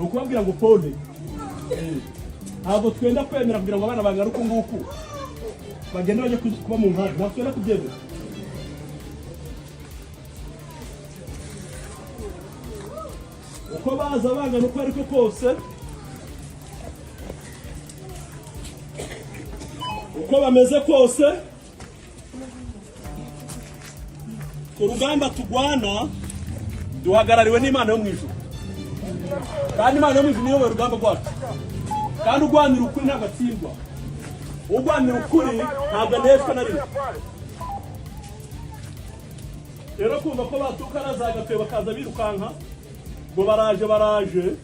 ukubabwira ngo pole ntabwo twenda kwemera kugira ngo abana bangana uko nguko bagenda bajya kuba mu nkambi ntabwo twenda kubyemera uko baza bangana uko ariko kose uko bameze kose urugamba tugwana duhagarariwe n'Imana yo mu ijuru kandi Imana yo mu ijuru niyo urugamba rwacu kandi urwanira ukuri ntabwo atsindwa urwanira ukuri ntabwo aneshwa na rimwe rero kumva ko batukana za gapfe bakaza birukanka ngo baraje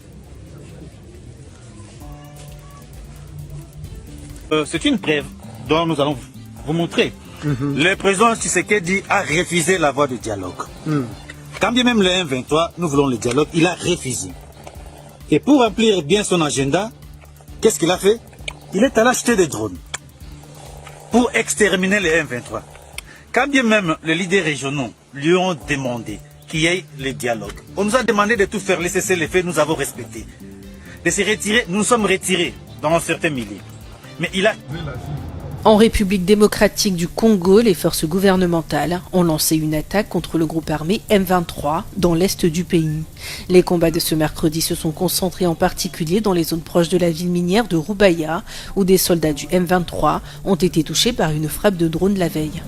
c'est une preuve dont nous allons vous montrer. Le président Tshisekedi a refusé la voie de dialogue. Quand bien même le M23, nous voulons le dialogue, il a refusé. Et pour remplir bien son agenda, qu'est-ce qu'il a fait? Il est allé acheter des drones pour exterminer les M23. Quand bien même les leaders régionaux lui ont demandé qu'il y ait le dialogue, on nous a demandé de tout faire, laisser les faits, nous avons respecté. De se retirer, nous nous sommes retirés dans certains milieux. Mais il a... En République démocratique du Congo, les forces gouvernementales ont lancé une attaque contre le groupe armé M23 dans l'est du pays. Les combats de ce mercredi se sont concentrés en particulier dans les zones proches de la ville minière de Rubaya, où des soldats du M23 ont été touchés par une frappe de drone la veille.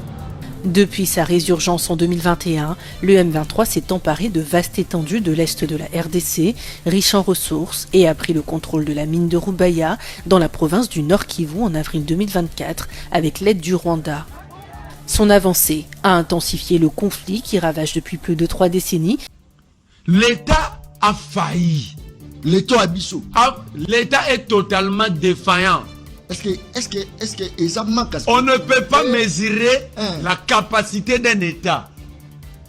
Depuis sa résurgence en 2021, le M23 s'est emparé de vastes étendues de l'est de la RDC, riche en ressources, et a pris le contrôle de la mine de Rubaya dans la province du Nord Kivu en avril 2024 avec l'aide du Rwanda. Son avancée a intensifié le conflit qui ravage depuis plus de 3 décennies. L'État a failli. L'État Abisso. L'État est totalement défaillant. Est-ce que exactement on ne peut pas mesurer la capacité d'un État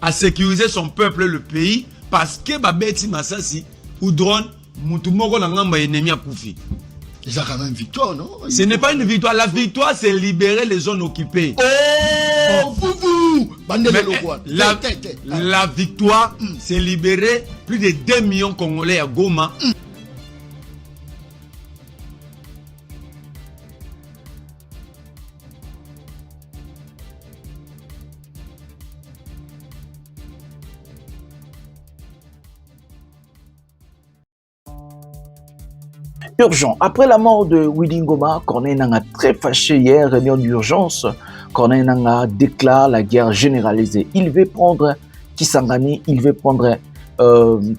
à sécuriser son peuple, le pays, parce que Babeti Massassi ou drone, Moutoumoko Nangamba ennemi à Koufi. C'est quand même une victoire, non? Ce n'est pas une victoire. La victoire, c'est libérer les zones occupées. Oh, la victoire, c'est libérer plus de 2 millions Congolais à Goma. Urgent. Après la mort de Willy Ngoma, Corneille Nangaa très fâché hier, réunion d'urgence. Corneille Nangaa déclare la guerre généralisée. Il veut prendre Kisangani, il veut prendre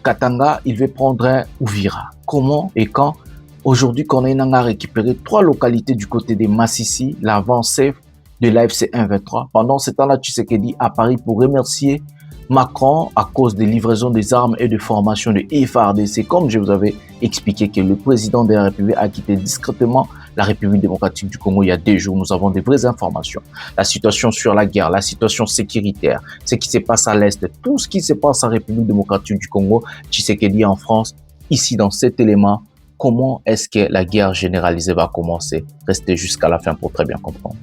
Katanga, il veut prendre Uvira. Comment et quand? Aujourd'hui, Corneille Nangaa a récupéré 3 localités du côté des Massissi, l'avancée de l'AFC 1-23. Pendant ce temps-là, Tshisekedi à Paris pour remercier Macron à cause des livraisons des armes et de formation de FARDC. Comme je vous avais expliqué que le président de la République a quitté discrètement la République démocratique du Congo il y a 2 jours. Nous avons des vraies informations. La situation sur la guerre, la situation sécuritaire, ce qui se passe à l'Est, tout ce qui se passe en République démocratique du Congo, Tshisekedi en France, ici dans cet élément, comment est-ce que la guerre généralisée va commencer? Restez jusqu'à la fin pour très bien comprendre.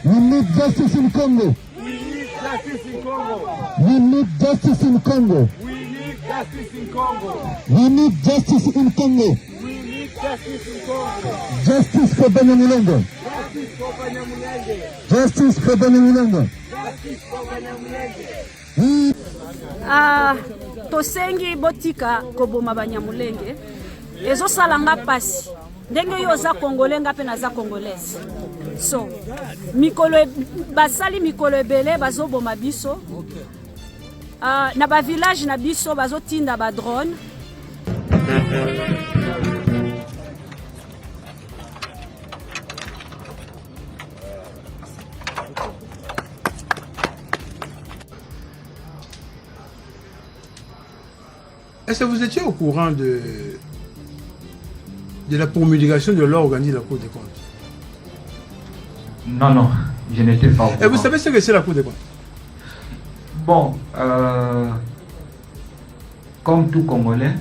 We need justice in Congo. We need justice in Congo. We need justice in Congo. We need justice in Congo. We need justice in Congo. We need justice in Congo. Justice for Banyamulenge. Justice for Banyamulenge. Justice for Banyamulenge. Justice for Banyamulenge. Tosengi botika koboma Banyamulenge. Ezo salanga pasi. Ndenge yo za Congolais ngape na za Congolaise. So, basali mikolo ebele bazoboma biso. Na ba village na biso bazotinda ba drone. Est-ce que vous étiez au courant de la promulgation de l'organisme de la Cour des comptes? Non, je n'étais pas au courant. Et vous savez ce que c'est la Cour des comptes? Bon, comme tout Congolais,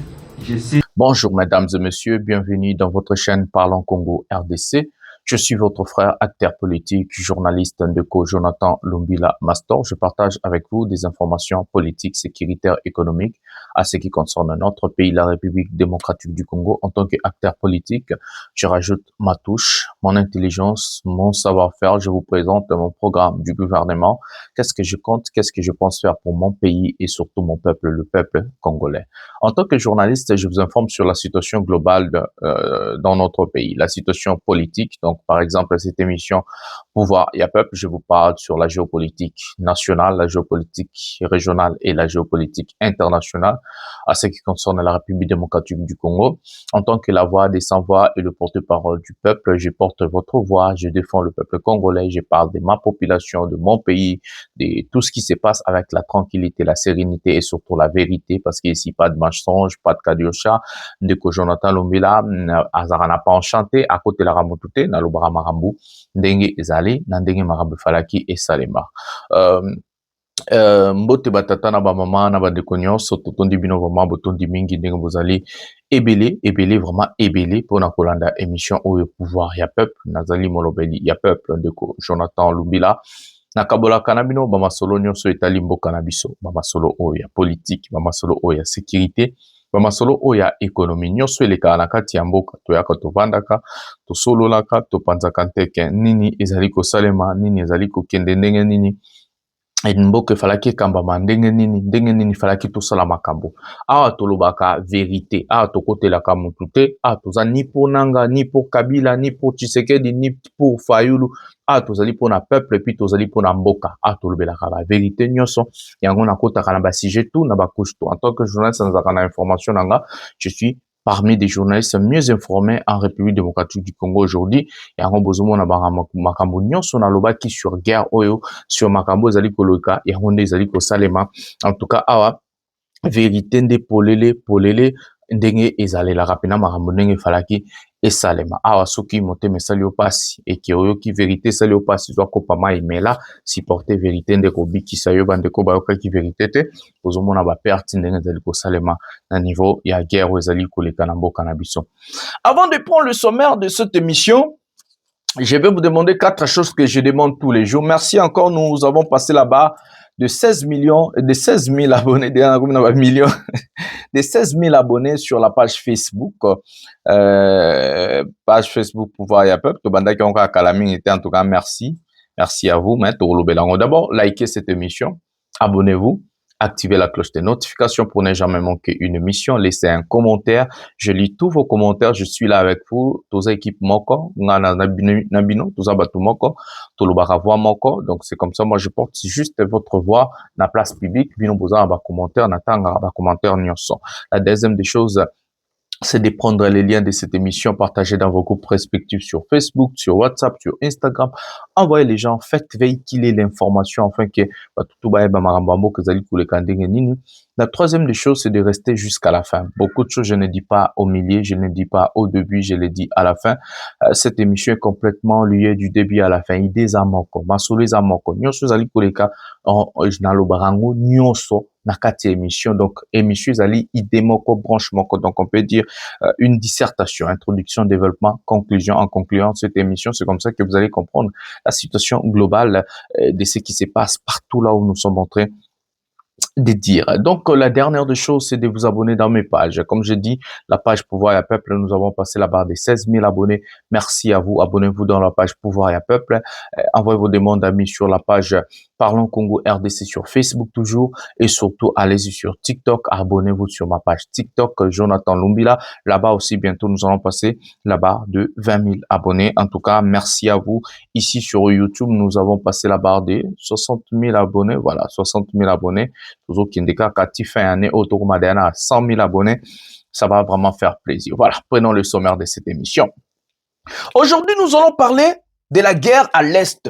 je sais. Bonjour mesdames et messieurs, bienvenue dans votre chaîne Parlons Congo RDC. Je suis votre frère, acteur politique, journaliste Ndeko Jonathan Lumbila Mastor. Je partage avec vous des informations politiques, sécuritaires, économiques à ce qui concerne notre pays, la République démocratique du Congo. En tant qu'acteur politique, je rajoute ma touche, mon intelligence, mon savoir-faire. Je vous présente mon programme du gouvernement. Qu'est-ce que je compte, qu'est-ce que je pense faire pour mon pays et surtout mon peuple, le peuple congolais. En tant que journaliste, je vous informe sur la situation globale dans notre pays, la situation politique. Donc, par exemple, cette émission Pouvoir et Peuple, je vous parle sur la géopolitique nationale, la géopolitique régionale et la géopolitique internationale à ce qui concerne la République démocratique du Congo. En tant que la voix des sans-voix et le porte-parole du peuple, je porte votre voix, je défends le peuple congolais, je parle de ma population, de mon pays, de tout ce qui se passe avec la tranquillité, la sérénité et surtout la vérité, parce qu'ici, pas de mensonge, pas de kadiocha, de que Jonathan Lumbila, Azara n'a pas enchanté, à côté la Ramotute, na lobara marambu, ndenge ezali, na ndenge marabu falaki et salema. Mbote batata na ba mama na ba ndeko nyonso totondi bino vraiment botondi mingi ndenge bozali ebele vraiment ebele pona kolanda émission oyo Pouvoir ya peuple nazali molobeli ya peuple ndeko Jonathan Lumbila na kabolaka na bino ba masolo nyonso etali mboka na biso ba masolo oyo ya politique ba masolo oyo ya sécurité ba masolo oyo ya économie nyonso eleka na kati ya mboka toyaka tovandaka tosololaka topanzaka nteke nini ezali kosalema nini ezali kokende ndenge nini mboka falaki kambama ndenge nini falaki tosala makambo awa tolobaka vérité awa tokotelaka mutu te awa toza ni po nanga ni po Kabila ni po Tshisekedi ni po Fayulu awa tozali po na peuple puis tozali po na mboka awa tolobelaka ba vérité nyonso yango nakotaka na ba sujet tout na ba couche tout en tant que journaliste nazaka na information nanga je suis parmi des journalistes mieux informés en République démocratique du Congo aujourd'hui. Et en besoin na makambo nyonso na lobaki sur guerre oyo, sur makambo ezali koloka, et on ezali ko salema. En tout cas, awa, vérité nde polele, ndenge ezali la rapina makambo ndenge falaki et salema. Awa soki mote mesali opasi, et ki oyo ki vérité sali opasi, doit kopama imela, si porter vérité nde ko biki sayo bande ko bayoka ki vérité te, ozomona ba perte ndenge ezali ko salema na niveau ya guerre ezali koleka na mboka na biso. Avant de prendre le sommaire de cette émission, je vais vous demander 4 choses que je demande tous les jours. Merci encore, nous avons passé là-bas de 16 000 abonnés, de 16 000 abonnés sur la page Facebook, Pouvoir ya Peuple. En tout cas, merci à vous. D'abord, likez cette émission, abonnez-vous. Activez la cloche de notification pour ne jamais manquer une émission. Laissez un commentaire. Je lis tous vos commentaires. Je suis là avec vous. Tous équipes moko, nabino, tous abatu moko, tout le voix moko. Donc c'est comme ça. Moi je porte juste votre voix dans la place publique. Bino boza ba commentaire, natanga ba commentaire nyonso. La deuxième des choses, c'est de prendre les liens de cette émission, partager dans vos groupes respectifs sur Facebook, sur WhatsApp, sur Instagram. Envoyez les gens, faites véhiculer l'information afin que la troisième des choses, c'est de rester jusqu'à la fin. Beaucoup de choses, je ne dis pas au milieu, je ne dis pas au début, je le dis à la fin. Cette émission est complètement liée du début à la fin. Idées à moko, masolés à moko, nyonso zali koleka, nalo barango, nyonso, nakati émission. Donc, émission zali idée moko, branche moko. Donc, on peut dire une dissertation, introduction, développement, conclusion. En concluant cette émission, c'est comme ça que vous allez comprendre la situation globale de ce qui se passe partout là où nous sommes en train de dire. Donc, la dernière des choses, c'est de vous abonner dans mes pages. Comme je dis, la page Pouvoir et Peuple, nous avons passé la barre des 16 000 abonnés. Merci à vous. Abonnez-vous dans la page Pouvoir et Peuple. Envoyez vos demandes d'amis sur la page Parlons Congo RDC sur Facebook toujours. Et surtout, allez-y sur TikTok. Abonnez-vous sur ma page TikTok, Jonathan Lumbila. Là-bas aussi, bientôt, nous allons passer la barre de 20 000 abonnés. En tout cas, merci à vous. Ici, sur YouTube, nous avons passé la barre des 60 000 abonnés. Voilà, 60 000 abonnés. Toujours qui indique qu'à fin année, autour de 100 000 abonnés. Ça va vraiment faire plaisir. Voilà, prenons le sommaire de cette émission. Aujourd'hui, nous allons parler de la guerre à l'Est.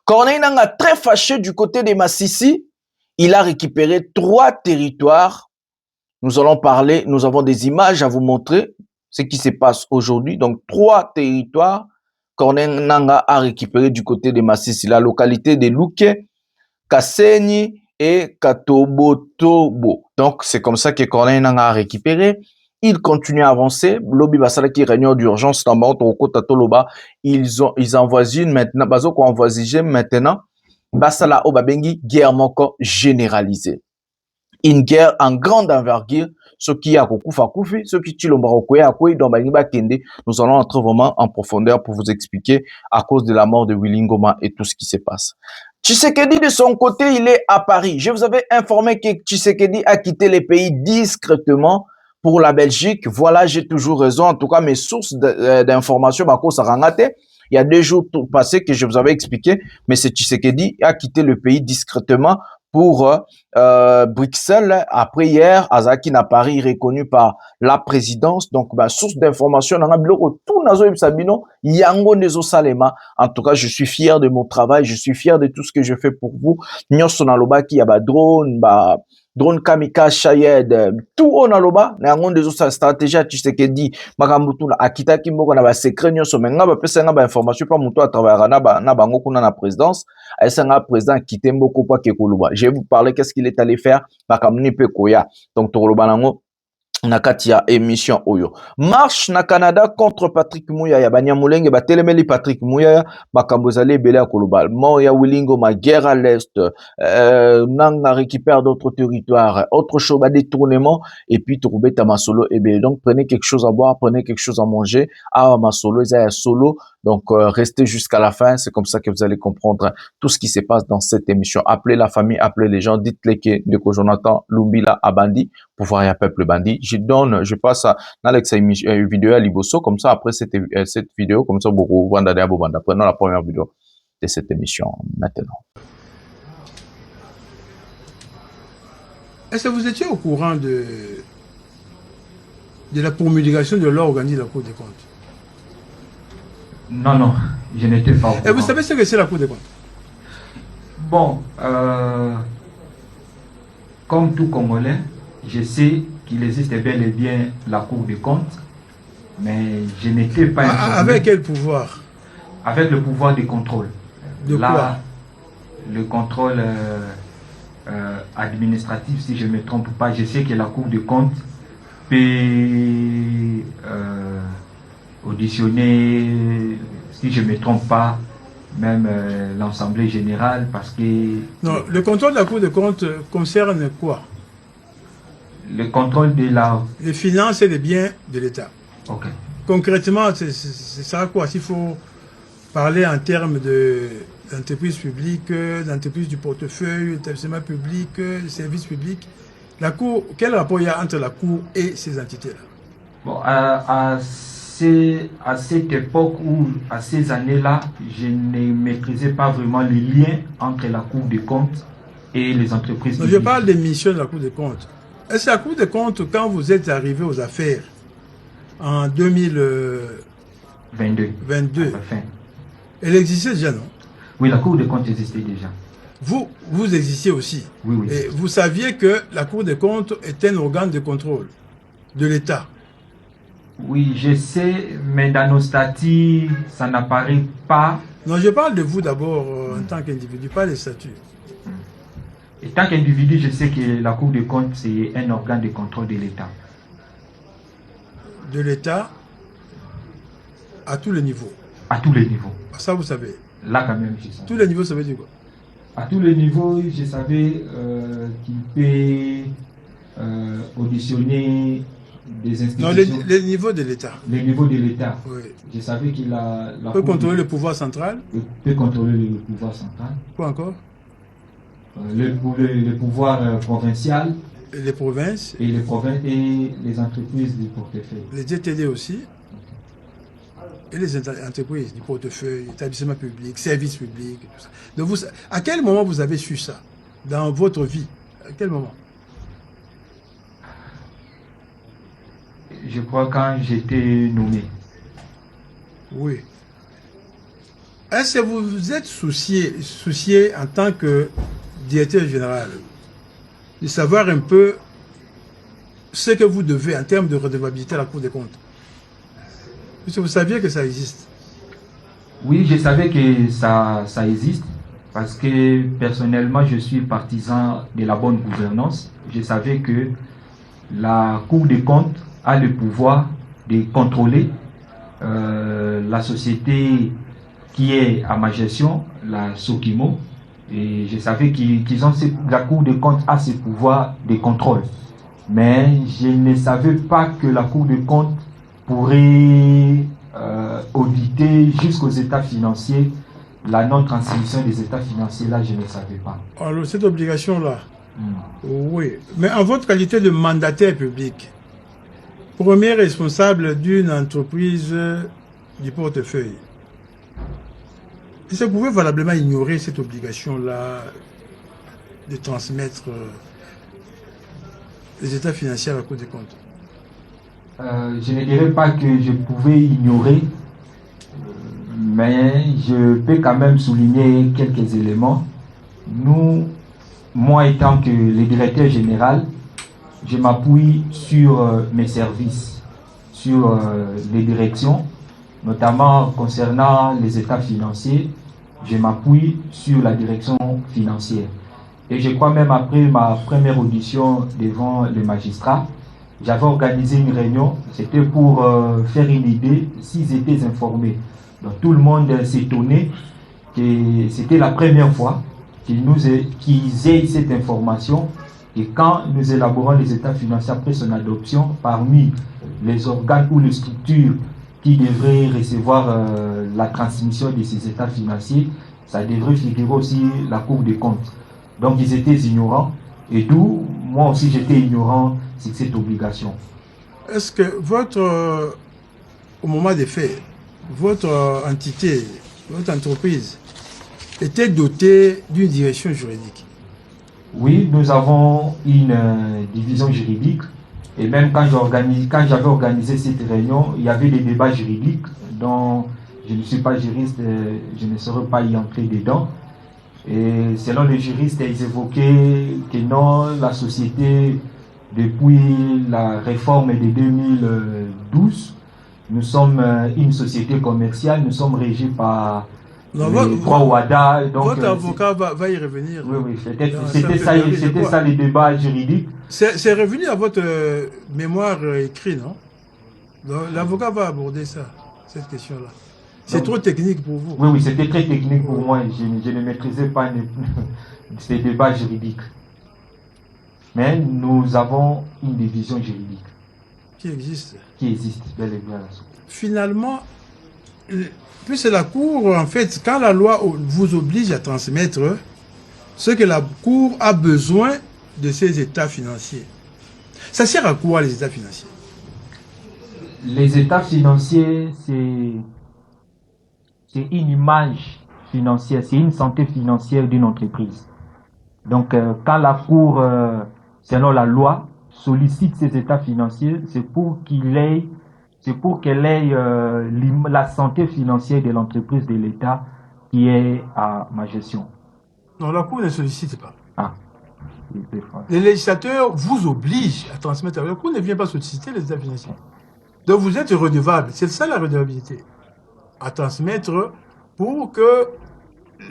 Corneille Nangaa, très fâché du côté de Massissi, il a récupéré 3 territoires. Nous allons parler, nous avons des images à vous montrer, ce qui se passe aujourd'hui. Donc, 3 territoires, Corneille Nangaa a récupéré du côté de Massissi. La localité de Louké, Kasenyi et Katobotobo. Donc, c'est comme ça que Corneille Nangaa a récupéré. il continue à avancer. Lobby basala qui réunion d'urgence dans Banto Kota Toloba, ils envoisinent maintenant, bazo ko envoisiner maintenant basala obabengi guerre moko généralisée. Une guerre en grande envergure, ce qui a kokufa kufi, ce qui tilomba koya koyi dans Baniba Kende. Nous allons entrer vraiment en profondeur pour vous expliquer à cause de la mort de Willy Ngoma et tout ce qui se passe. Tshisekedi de son côté, il est à Paris. Je vous avais informé que Tshisekedi a quitté les pays discrètement pour la Belgique. Voilà, j'ai toujours raison. En tout cas, mes sources d'informations, il y a 2 jours passés que je vous avais expliqué, mais c'est Tshisekedi a quitté le pays discrètement pour Bruxelles. Après hier, Azaki à Paris, reconnu par la présidence. Donc, source d'information, en tout cas, je suis fier de mon travail, je suis fier de tout ce que je fais pour vous. Il y a drone kamikaze Shayed, tout on a loba, sa stratégie à Tshisekedi, Makamutula, Akita Kimbo, na ba secret nyoso, menga ba pesa nga ba information pa muto à travers na bango kuna na présidence, aïsanga président Kitembo Kopa Kekuluba. Je vais vous parler qu'est-ce qu'il est allé faire, Makamuni Pekoya. Donc, Toroba nango, Nakatia émission Oyo. Marche na Canada contre Patrick Muyaya. Banyamulenge batelemeli Patrick Muyaya. Bakambozale belé à Kolobal. Moya Willy Ngoma, guerre à l'est. Nanga récupère d'autres territoires. Autre chose, détournement. Et puis, Tourubé Tamasolo. Et bien, donc, prenez quelque chose à boire, prenez quelque chose à manger. Ah, Masolo, ils solo. Donc, restez jusqu'à la fin. C'est comme ça que vous allez comprendre tout ce qui se passe dans cette émission. Appelez la famille, appelez les gens. Dites-les que Jonathan Lumbila a bandi. Pouvoir et un peuple bandit. Je passe à Alex une vidéo à Liboso. Comme ça, après cette vidéo, comme ça, beaucoup Banda. Prenons la première vidéo de cette émission maintenant. Est-ce que vous étiez au courant de la promulgation de l'organisme de la Cour des comptes? Non, non, je n'étais pas au courant. Et vous savez ce que c'est la Cour des comptes? Bon, comme tout Congolais, je sais qu'il existe bel et bien la Cour des comptes, mais je n'étais pas informé. Avec quel pouvoir? Avec le pouvoir de contrôle. De quoi? Le contrôle administratif, si je ne me trompe pas. Je sais que la Cour des comptes peut auditionner, si je ne me trompe pas, même l'Assemblée générale, parce que... Non, le contrôle de la Cour des comptes concerne quoi? Le contrôle de la... Les finances et les biens de l'État. Ok. Concrètement, c'est ça quoi? S'il faut parler en termes d'entreprise publique, d'entreprise du portefeuille, d'établissement public, de services publics, la Cour, quel rapport il y a entre la Cour et ces entités-là? Bon, à cette époque ou à ces années-là, je ne maîtrisais pas vraiment le lien entre la Cour des comptes et les entreprises publiques. Je parle des missions de la Cour des comptes. Est-ce que la Cour des comptes, quand vous êtes arrivé aux affaires en 2022, elle existait déjà, non? Oui, la Cour des comptes existait déjà. Vous existiez aussi. Oui, oui. Et vous saviez que la Cour des comptes était un organe de contrôle de l'État. Oui, je sais, mais dans nos statuts, ça n'apparaît pas. Non, je parle de vous d'abord en tant qu'individu, pas les statuts. Et tant qu'individu, je sais que la Cour des comptes, c'est un organe de contrôle de l'État. De l'État à tous les niveaux. À tous les niveaux. Ça, vous savez. Là, quand même, je sais. Tous les niveaux, ça veut dire quoi? À tous les niveaux, je savais qu'il peut auditionner des institutions. Non, les niveaux de l'État. Les niveaux de l'État. Oui. Je savais qu'il a... peut contrôler le pouvoir central. Peut contrôler le pouvoir central. Quoi encore? Le pouvoir provincial. Et les provinces. Et les provinces et les entreprises du portefeuille. Les DTD aussi. Et les entreprises du portefeuille, établissements publics, services publics, tout ça. Donc à quel moment vous avez su ça dans votre vie? À quel moment? Je crois quand j'étais nommé. Oui. Est-ce que vous vous êtes soucié en tant que directeur général de savoir un peu ce que vous devez en termes de redevabilité à la Cour des comptes? Puisque vous saviez que ça existe. Oui, je savais que ça existe parce que personnellement, je suis partisan de la bonne gouvernance. Je savais que la Cour des comptes a le pouvoir de contrôler la société qui est à ma gestion, la Sokimo. Et je savais qu'ils ont la Cour des comptes a ce pouvoir de contrôle. Mais je ne savais pas que la Cour des comptes pourrait auditer jusqu'aux états financiers la non-transmission des états financiers. Là, je ne savais pas. Alors, cette obligation-là, oui. Mais en votre qualité de mandataire public, premier responsable d'une entreprise du portefeuille, est-ce que vous pouvez valablement ignorer cette obligation-là de transmettre les états financiers à la Cour des comptes? Je ne dirais pas que je pouvais ignorer, mais je peux quand même souligner quelques éléments. Moi étant que le directeur général, je m'appuie sur mes services, sur les directions, notamment concernant les états financiers. Je m'appuie sur la direction financière. Et je crois même après ma première audition devant les magistrats, j'avais organisé une réunion, c'était pour faire une idée s'ils étaient informés. Donc tout le monde s'étonnait que c'était la première fois qu'ils aient cette information. Et quand nous élaborons les états financiers après son adoption, parmi les organes ou les structures qui devraient recevoir la transmission de ces états financiers, ça devrait figurer aussi la Cour des comptes. Donc ils étaient ignorants, et d'où moi aussi j'étais ignorant sur cette obligation. Est-ce que au moment des faits, votre entité, votre entreprise était dotée d'une direction juridique? Oui, nous avons une division juridique, et même quand j'avais organisé cette réunion, il y avait des débats juridiques dont je ne suis pas juriste, je ne saurais pas y entrer dedans. Et selon les juristes, ils évoquaient que non, la société, depuis la réforme de 2012, nous sommes une société commerciale, nous sommes régis par les droits WADA. Donc, votre avocat va y revenir. Oui, c'était ça les débats juridiques. C'est revenu à votre mémoire écrit, non? L'avocat va aborder ça, cette question-là. C'est trop technique pour vous. Oui, c'était très technique pour moi. Je ne maîtrisais pas ces débats juridiques. Mais nous avons une division juridique. Qui existe. Qui existe, bel et bien. Finalement, puis c'est la Cour, en fait, quand la loi vous oblige à transmettre ce que la Cour a besoin de ces états financiers. Ça sert à quoi les états financiers? Les états financiers, c'est une image financière, c'est une santé financière d'une entreprise. Donc, quand la Cour, selon la loi, sollicite ces états financiers, c'est pour qu'elle ait la santé financière de l'entreprise, de l'État qui est à ma gestion. Non, la Cour ne sollicite pas. Ah. Les législateurs vous obligent à transmettre. La Cour ne vient pas solliciter les états financiers. Donc vous êtes redevable. C'est ça la redevabilité. À transmettre pour que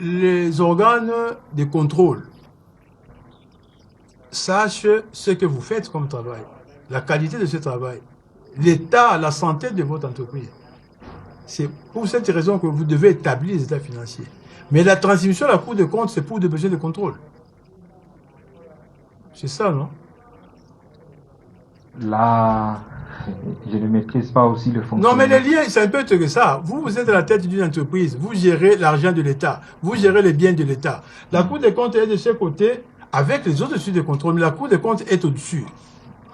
les organes de contrôle sachent ce que vous faites comme travail, la qualité de ce travail, l'état, la santé de votre entreprise. C'est pour cette raison que vous devez établir les états financiers. Mais la transmission à la Cour des comptes, c'est pour des besoins de contrôle. C'est ça, non? Là, je ne maîtrise pas aussi le fonctionnement. Non, mais les liens, c'est un peu que ça. Vous êtes à la tête d'une entreprise, vous gérez l'argent de l'État, vous gérez les biens de l'État. La Cour des comptes est de ce côté avec les autres institutions de contrôle, mais la Cour des comptes est au-dessus.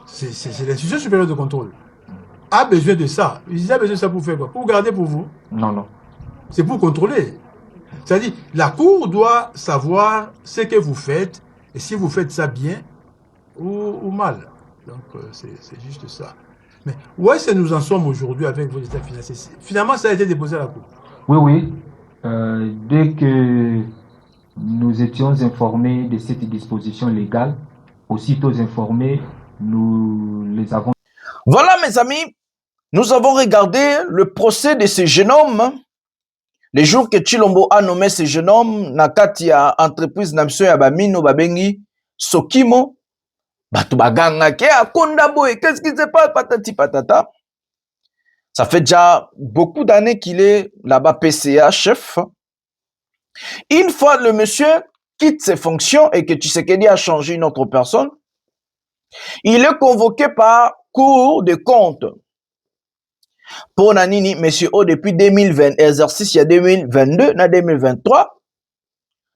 C'est l'institution supérieure de contrôle. A besoin de ça. Ils ont besoin de ça pour faire quoi? Pour garder pour vous? Non. C'est pour contrôler. C'est-à-dire, la Cour doit savoir ce que vous faites et si vous faites ça bien ou mal. Donc, c'est juste ça. Mais où est-ce que nous en sommes aujourd'hui avec vos états financiers? Finalement, ça a été déposé à la Cour. Oui. Dès que nous étions informés de cette disposition légale, aussitôt informés, nous les avons... Voilà, mes amis, nous avons regardé le procès de ce jeune homme. Les jours que Tshilombo a nommé ce jeune homme, Nakatia entreprise Namso ya Bamino Babengi Sokimo, Bato baganga ke akonda boy, qu'est-ce qui se passe, patati patata. Ça fait déjà beaucoup d'années qu'il est là-bas PCA, chef. Une fois le monsieur quitte ses fonctions et que Tshisekedi a changé une autre personne, il est convoqué par Cour des comptes. Pour Nanini, monsieur O, depuis 2020, exercice il y a 2022, na 2023,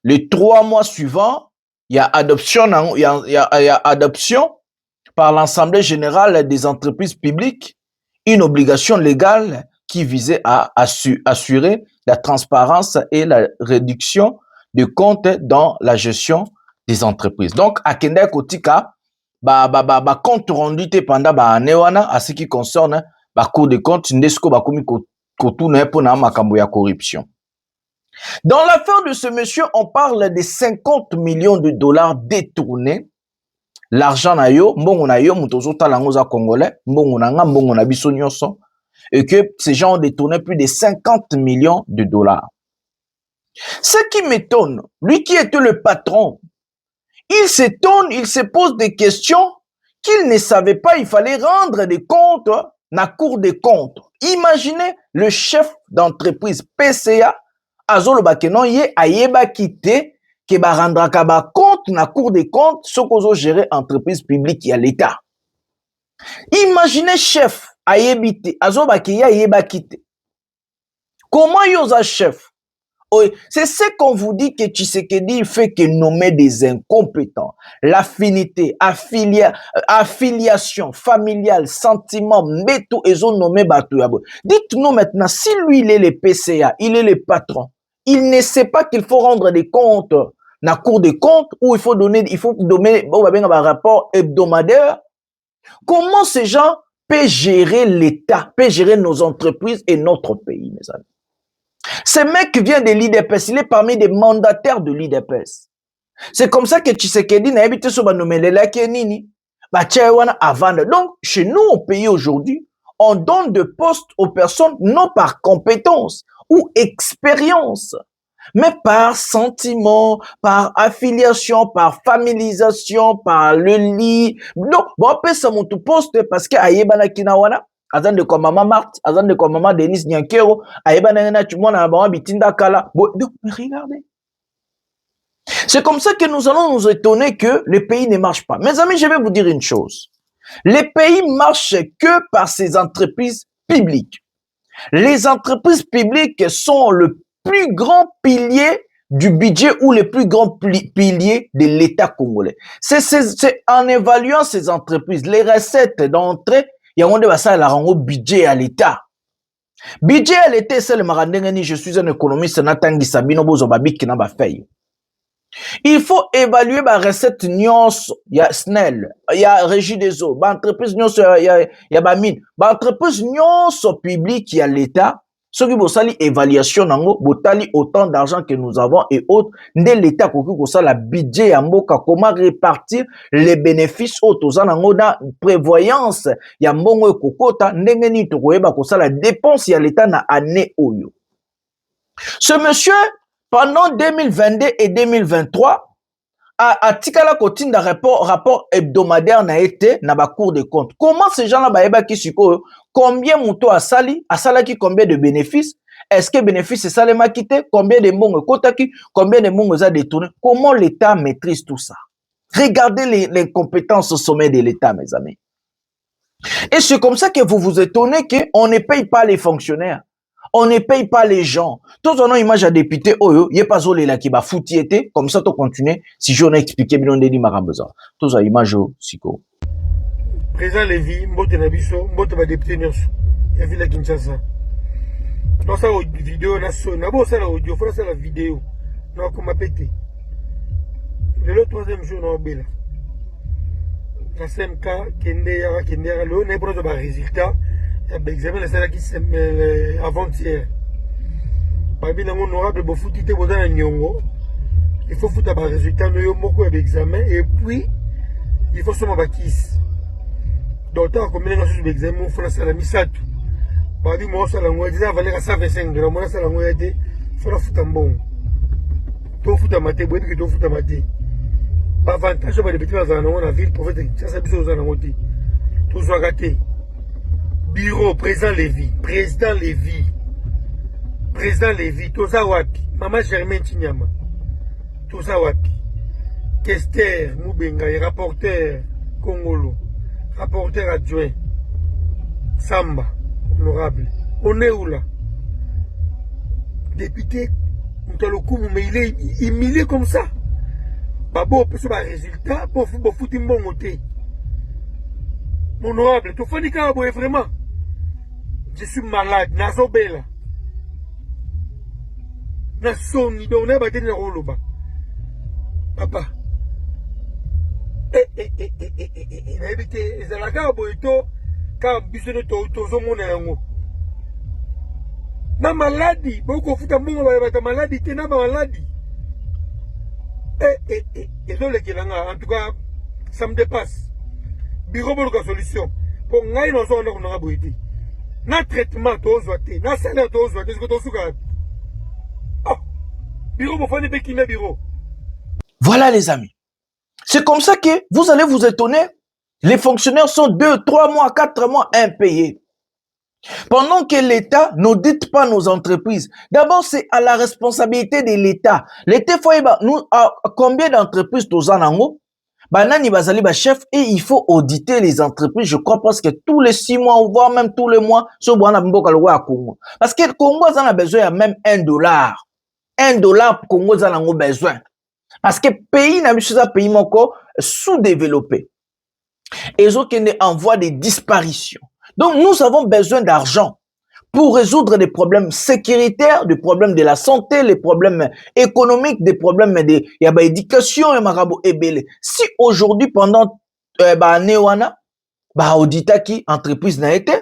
les 3 mois suivants, il y a adoption, il y a adoption par l'Assemblée générale des entreprises publiques, une obligation légale qui visait à assurer la transparence et la réduction de comptes dans la gestion des entreprises. Donc, à Kenda Kotika, compte rendu pendant année à ce qui concerne la Cour des comptes, Ndesco bakomi kotuna pona makambo ya corruption. Dans l'affaire de ce monsieur, on parle de 50 millions de dollars détournés. L'argent na yo, mbongo na yo, mutozo talango za congolais, mbongo na nga, mbongo na biso nyonso, et que ces gens ont détourné plus de 50 millions de dollars. Ce qui m'étonne, lui qui était le patron, il s'étonne, il se pose des questions qu'il ne savait pas, il fallait rendre des comptes na Cour des comptes. Imaginez le chef d'entreprise PCA, azolo bakenon ye ayeba kite ke ba randraka ba compte na Cour des comptes ce qu'on gérer entreprise publique ya l'État. Imaginez chef ayebite azolo bakeya ayeba kite. Comment yosa chef? C'est ce qu'on vous dit que Tshisekedi fait que nommer des incompétents. L'affinité, affiliation familiale, sentiment, meto et ont nommé Batouyabo. Dites-nous maintenant, si lui il est le PCA, il est le patron, il ne sait pas qu'il faut rendre des comptes dans la Cour des comptes ou il faut donner un rapport hebdomadaire. Comment ces gens peuvent gérer l'État, peuvent gérer nos entreprises et notre pays, mes amis? Ce mec vient de l'IDPS, il est parmi des mandataires de l'IDPS. C'est comme ça que Tshisekedi n'a habité sur Banomelela Kenini. Avant. Donc, chez nous, au pays aujourd'hui, on donne de postes aux personnes non par compétence ou expérience, mais par sentiment, par affiliation, par familisation, par le lit. Donc, bon, après ça, mon tout poste parce que Ayebana Kinawana. Azan de comme maman Marthe, Azan de comme maman Denis Nyankero, Aïbanana, tu m'en as un bitinda kala. Donc, regardez. C'est comme ça que nous allons nous étonner que le pays ne marche pas. Mes amis, je vais vous dire une chose. Les pays marchent que par ces entreprises publiques. Les entreprises publiques sont le plus grand pilier du budget ou le plus grand pilier de l'État congolais. C'est en évaluant ces entreprises, les recettes d'entrée, il y a un budget à l'État. Budget à l'État, c'est le marandengani, je suis un économiste, Natangi Sabino Bozobabi qui n'a pas fait. Il faut évaluer la recette nyons, il y a SNEL, il y a Régie des eaux, l'entreprise nyons, il y a Bamine, l'entreprise nyons publique, il y a l'État. Ce qui est évaluation, botali autant d'argent que nous avons et autres, de l'État qui la budget comment répartir les bénéfices autres dans prévoyance, il y a mbongo kokota ndengeni to koyeba ko la dépense ya l'État na année oyo. Ce monsieur pendant 2022 et 2023 a tikala kotinda rapport hebdomadaire na été na ba Cour des comptes. Comment ces gens-là baeba ki siko combien monto a sali qui combien de bénéfices? Est-ce que bénéfice c'est ça les makité? Combien de mongo kotaki? Combien de mongo a détourné? Comment l'État maîtrise tout ça? Regardez les compétences au sommet de l'État, mes amis. Et c'est comme ça que vous vous étonnez qu'on ne paye pas les fonctionnaires. On ne paye pas les gens. Tous on a image à député, oh, y'a pas zolé là qui va foutiété, comme ça, tu continues. Si j'en ai expliqué, bien, on a dit, besoin. Tous à image, siko. Président Lévy, mbote na biso, mbote ba député nyonso. Ya vila Kinshasa. Dans sa vidéo, na so, na bo ça la audio, faut ça la vidéo. Na kuma pété. Le troisième jour, na obela. La SMK, kende ya, le, na pour ba résultat. L'examen de celle qui s'est avant-hier. Parmi les honorables, il faut foutre aux nyongo. Il faut foutre un résultat de yomoko avec l'examen. Et puis, il faut se mettre à kiss. D'autant que combien de choses d'examen, il faut la salle à misatu. Parmi moi, ça l'a dit, ça valait à 125 $. Moi, ça l'a dit, il faut la foutre en bon. Tu foutre à maté, tu foutre à maté. avantage ba député bazana na ville pour faire ça biso za na ngoti tout soit gâté bureau président Lévy tout ça wapi maman Germaine Chinyama tout ça wapi Kester Mubenga et rapporteur Congolo rapporteur adjoint Samba honorable on est où là député Mutalokumu mais il est humilié comme ça Babo, c'est un résultat pour foutre un bon côté. Honorable, tu fais du carabo vraiment. Je suis malade, Nazobela. Nasoni, donc on a battu le rôle. Papa. C'est la carabo et tout, car bisous de tout, mon na maladie, beaucoup foutre un bon maladie, t'es na maladie. En tout cas, ça me dépasse. Bureau pour la solution. Pour nous, nous avons un traitement, na salaire, bureau pour faire des bureau. Voilà les amis. C'est comme ça que vous allez vous étonner. Les fonctionnaires sont 2, 3 mois, 4 mois impayés. Pendant que l'État n'audite pas nos entreprises, d'abord c'est à la responsabilité de l'État. L'État nous combien d'entreprises tous en ango, banani bazali ba chef et il faut auditer les entreprises. Je crois parce que tous les 6 mois ou voire même tous les mois, so bwana mboka le roi Congo. Parce que le Congo en a besoin de même $1. $1 Congo en a besoin. Parce que pays n'a pas pays moko sous-développé. Et ils ont en voie de disparition. Donc, nous avons besoin d'argent pour résoudre des problèmes sécuritaires, des problèmes de la santé, les problèmes économiques, des problèmes de l'éducation et marabo ebele. Si aujourd'hui, pendant Newana, audita qui entreprise n'a été,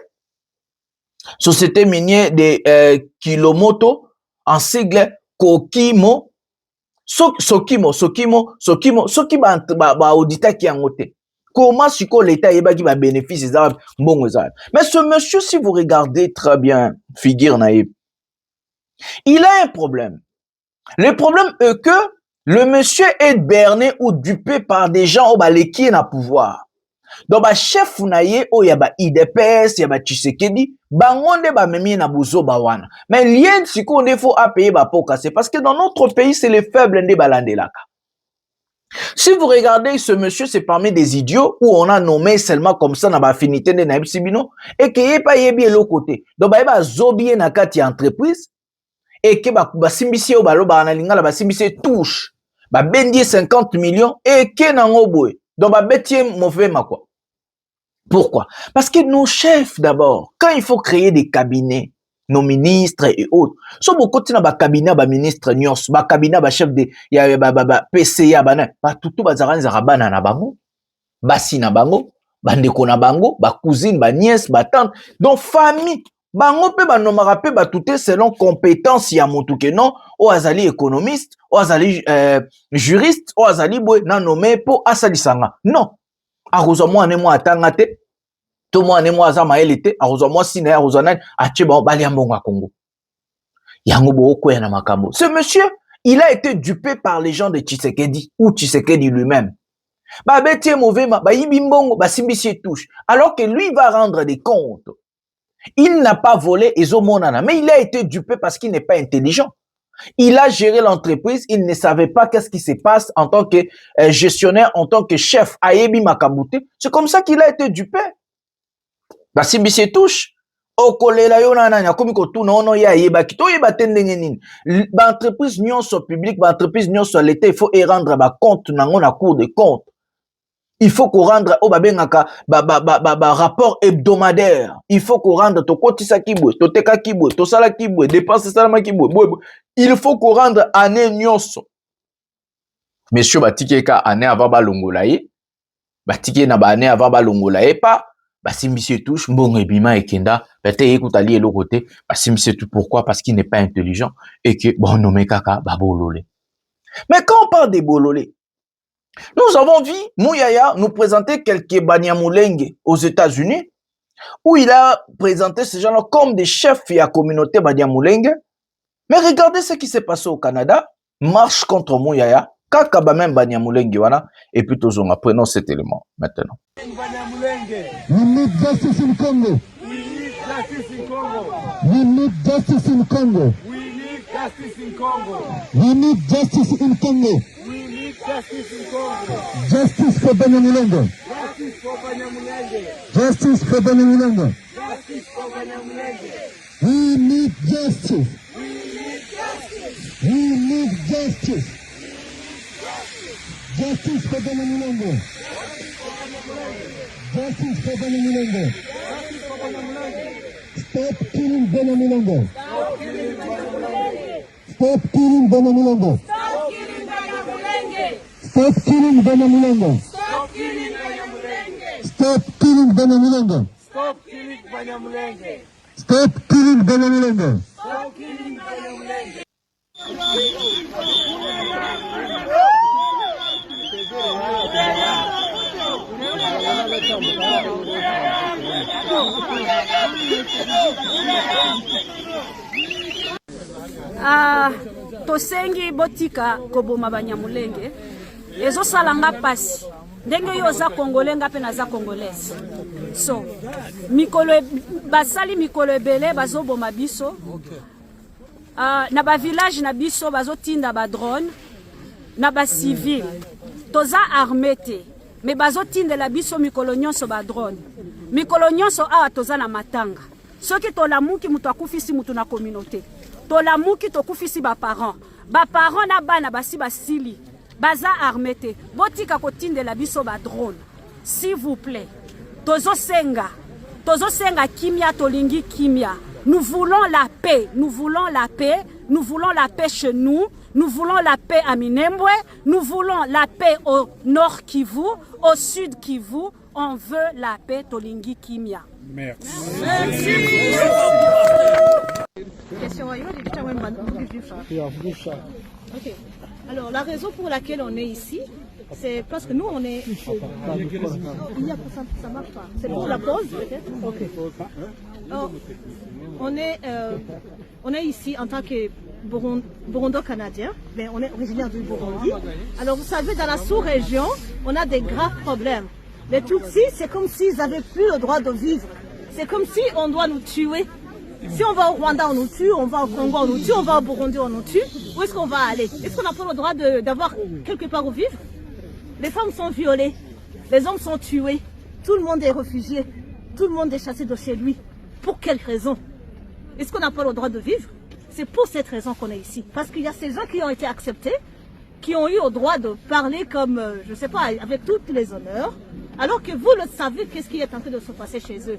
société minière de Kilomoto, en sigle Kokimo, Sokimo, audita qui a noté. Comment si l'État va bénéficier de bon. Mais ce monsieur, si vous regardez très bien, figure naïve, il a un problème. Le problème est que le monsieur est berné ou dupé par des gens qui ont le pouvoir. Donc, chef naïe, il y a IDPS, il y a Tshisekedi, bangonde memi na buzo bawana. Mais lien si qu'on faut payer poka, c'est parce que dans notre pays, c'est les faibles de balandelaka. Si vous regardez ce monsieur, c'est parmi des idiots où on a nommé seulement comme ça dans l'affinité de Naïb Sibino et qu'il n'y ait pas l'autre côté. Donc, il y a zobie na kati entreprise et que simbisie au balo ba simbisie touche ba bendi 50 millions et que nango boy. Donc, betie mauvais ma quoi. Pourquoi? Parce que nos chefs d'abord, quand il faut créer des cabinets, nos ministres et autres. So beaucoup de cabinet ba ministre nyos, ba cabinet ba chef de ya PCA bana, ba tutu ba zaranza rabana na bango, ba sina bango, ba ndeko na bango, ba cousine, ba nièce, ba tante. Donc famille, bango pe ba nomara pe ba tuté selon compétence ya mutu ke non, o azali économiste, o azali juriste, o azali boy na nommé po asali sanga. Non. Arozo mo ane mo atanga te. Tout le monde est moi à Zamaélité, à Rosamoi Sina, à Rosanan, à Tchébon, Baliambon à Congo. Yangobo Okoya Namakambo. Ce monsieur, il a été dupé par les gens de Tshisekedi, ou Tshisekedi lui-même. Bah, Bétié mauvais, bah, Yibimbongo, bah, Simbiché touche. Alors que lui va rendre des comptes. Il n'a pas volé Ezomonana, mais il a été dupé parce qu'il n'est pas intelligent. Il a géré l'entreprise, il ne savait pas qu'est-ce qui se passe en tant que gestionnaire, en tant que chef, Ayebi Makabouté. C'est comme ça qu'il a été dupé. Bah, si bisi touche, au kolela yo na komi ko tu no ya yeba kito yeba tendenge nini. Ba entreprise nyonso public, ba entreprise nyonso l'état, il faut y rendre ba compte nango na cour de compte. Il faut qu'on rendre au babengaka ba rapport hebdomadaire. Il faut qu'on rendre to kotisa kibwe, to teka kibwe, to sala kibwe, dépense salama kibwe. Il faut qu'on rendre année nyonso. Monsieur batikeka année avant ba longolaye. Batike na ba année avant ba longolaye pas. Basimbisie touche, mbongo ebima ekenda, bete ekutali elo côté, basimbisie tout pourquoi? Parce qu'il n'est pas intelligent et que bon nommé kaka babololé. Mais quand on parle des bololé, nous avons vu Mouyaya nous présenter quelques Banyamulenge aux États-Unis où il a présenté ces gens-là comme des chefs de la communauté Banyamulenge. Mais regardez ce qui s'est passé au Canada, marche contre Mouyaya, Kaka ba même Banyamulenge wana et puis tozonga prenons cet élément maintenant. We need justice in Congo. We need justice in Congo. We need justice in Congo. We need justice in Congo. We need justice in Congo. Justice for Banyamulenge. Justice for Banyamulenge. Justice for Banyamulenge. Justice for Banyamulenge. We need justice. We need justice. We need justice. Justice for Banyamulenge. Justice for Banyamulenge. Stop killing Banyamulenge. Stop killing Banyamulenge. Stop killing Banyamulenge. Stop killing Banyamulenge. Stop killing Banyamulenge. Stop killing Banyamulenge. Stop killing Banyamulenge. Stop killing Banyamulenge. Tosengi botika koboma Banyamulenge ezosala nga pasi ndenge yo za congolais nga pe naza congolaise so mikolo basali mikolo ebele bazoboma biso na ba village na biso bazotinda ba drone na ba civil toza armé te mais bazotindela biso mikolo nyonso ba drone mikolo nyonso awa toza na matanga soki tolamuki mutu akufisi mutu na communauté tolamuki tokufisi ba parents na bana basi basili baza armé te botika kotindela biso ba drone s'il vous plaît tozosenga kimia tolingi kimia. Nous voulons la paix, nous voulons la paix, nous voulons la paix chez nous, nous voulons la paix à Minembwe, nous voulons la paix au nord Kivu, au sud Kivu, on veut la paix Tolingi Kimia. Merci. Ok. Alors la raison pour laquelle on est ici, c'est parce que nous on est. Ça marche pas. C'est pour la pause peut-être. Ok. Alors, on est ici en tant que Burundo-Canadien, mais on est originaire du Burundi. Alors vous savez, dans la sous-région, on a des graves problèmes. Les Tutsis, c'est comme s'ils n'avaient plus le droit de vivre. C'est comme si on doit nous tuer. Si on va au Rwanda, on nous tue, on va au Congo, on nous tue, on va au Burundi, on nous tue. Où est-ce qu'on va aller? Est-ce qu'on n'a pas le droit d'avoir quelque part où vivre? Les femmes sont violées, les hommes sont tués, tout le monde est réfugié, tout le monde est chassé de chez lui. Pour quelle raison? Est-ce qu'on n'a pas le droit de vivre? C'est pour cette raison qu'on est ici. Parce qu'il y a ces gens qui ont été acceptés, qui ont eu le droit de parler comme, je ne sais pas, avec tous les honneurs, alors que vous le savez, qu'est-ce qui est en train de se passer chez eux.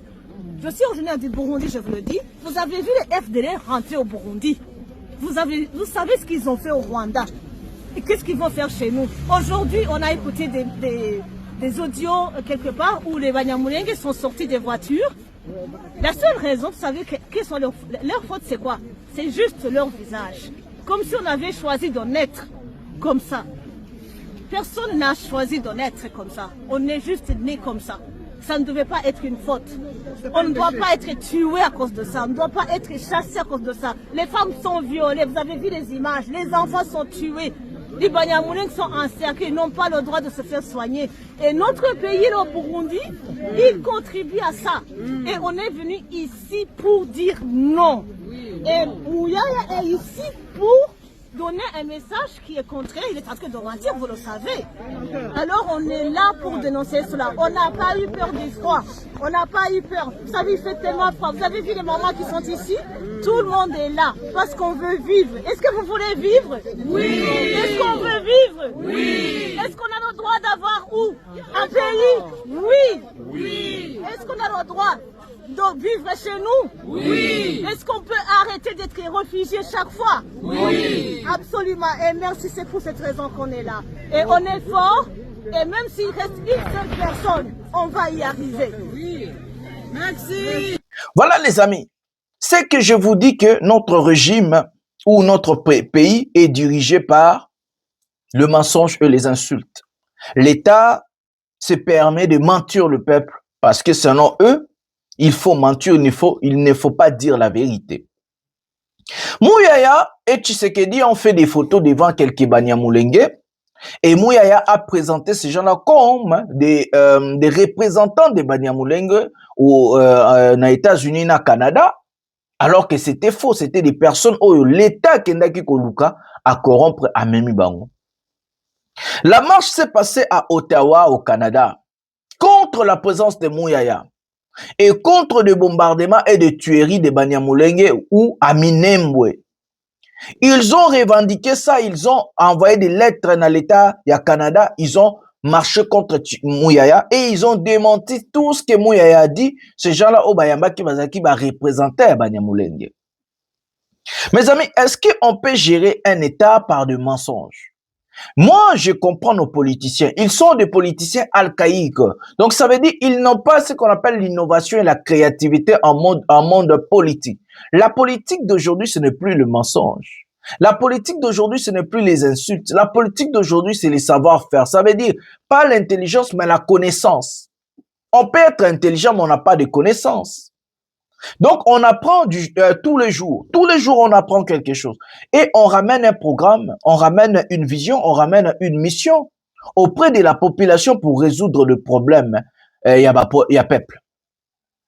Je suis originaire du Burundi, je vous le dis. Vous avez vu les FDL rentrer au Burundi. Vous savez ce qu'ils ont fait au Rwanda. Et qu'est-ce qu'ils vont faire chez nous? Aujourd'hui, on a écouté des audios quelque part où les Banyamulenge sont sortis des voitures. La seule raison, vous savez, quelles sont leurs fautes, c'est quoi? C'est juste leur visage. Comme si on avait choisi d'en être comme ça. Personne n'a choisi d'en être comme ça. On est juste né comme ça. Ça ne devait pas être une faute. On ne doit pas être tué à cause de ça. On ne doit pas être chassé à cause de ça. Les femmes sont violées. Vous avez vu les images. Les enfants sont tués. Les Banyamulenge sont encerclés. Ils n'ont pas le droit de se faire soigner. Et notre pays, le Burundi, il contribue à ça. Et on est venu ici pour dire non. Et Mouyaya est ici pour donner un message qui est contraire, il est en train de mentir, vous le savez. Alors on est là pour dénoncer cela. On n'a pas eu peur du froid. On n'a pas eu peur. Vous savez, il fait tellement froid. Vous avez vu les mamans qui sont ici? Tout le monde est là parce qu'on veut vivre. Est-ce que vous voulez vivre? Oui. Est-ce qu'on veut vivre? Oui. Est-ce qu'on a le droit d'avoir où? Un pays? Oui. Oui. Est-ce qu'on a le droit de vivre chez nous? Oui. Est-ce qu'on peut arrêter d'être réfugié chaque fois? Oui. Absolument. Et merci, c'est pour cette raison qu'on est là. Et on est fort. Et même s'il reste une seule personne, on va y arriver. Oui. Merci. Voilà les amis. C'est que je vous dis que notre régime ou notre pays est dirigé par le mensonge et les insultes. L'État se permet de mentir le peuple parce que selon eux, il faut mentir, il ne faut pas dire la vérité. Mouyaya et Tshisekedi ont fait des photos devant quelques Banyamulenge Et Mouyaya a présenté ces gens-là comme des représentants de Banyamulenge aux États-Unis et au Canada, alors que c'était faux, c'était des personnes où l'État Kendaki Koluka a corrompre à Memi Bango. La marche s'est passée à Ottawa, au Canada, contre la présence de Mouyaya et contre des bombardements et des tueries de Banyamulenge ou à Minembwe. Ils ont revendiqué ça, ils ont envoyé des lettres dans l'État du Canada, ils ont marché contre Mouyaya et ils ont démenti tout ce que Mouyaya a dit. Ces gens-là, au Bayamba qui va représenter Banyamulenge. Mes amis, est-ce qu'on peut gérer un État par des mensonges? Moi, je comprends nos politiciens. Ils sont des politiciens archaïques. Donc, ça veut dire qu'ils n'ont pas ce qu'on appelle l'innovation et la créativité en monde politique. La politique d'aujourd'hui, ce n'est plus le mensonge. La politique d'aujourd'hui, ce n'est plus les insultes. La politique d'aujourd'hui, c'est les savoir-faire. Ça veut dire pas l'intelligence, mais la connaissance. On peut être intelligent, mais on n'a pas de connaissances. Donc, on apprend tous les jours. Tous les jours, on apprend quelque chose. Et on ramène un programme, on ramène une vision, on ramène une mission auprès de la population pour résoudre le problème. Il y a peuple.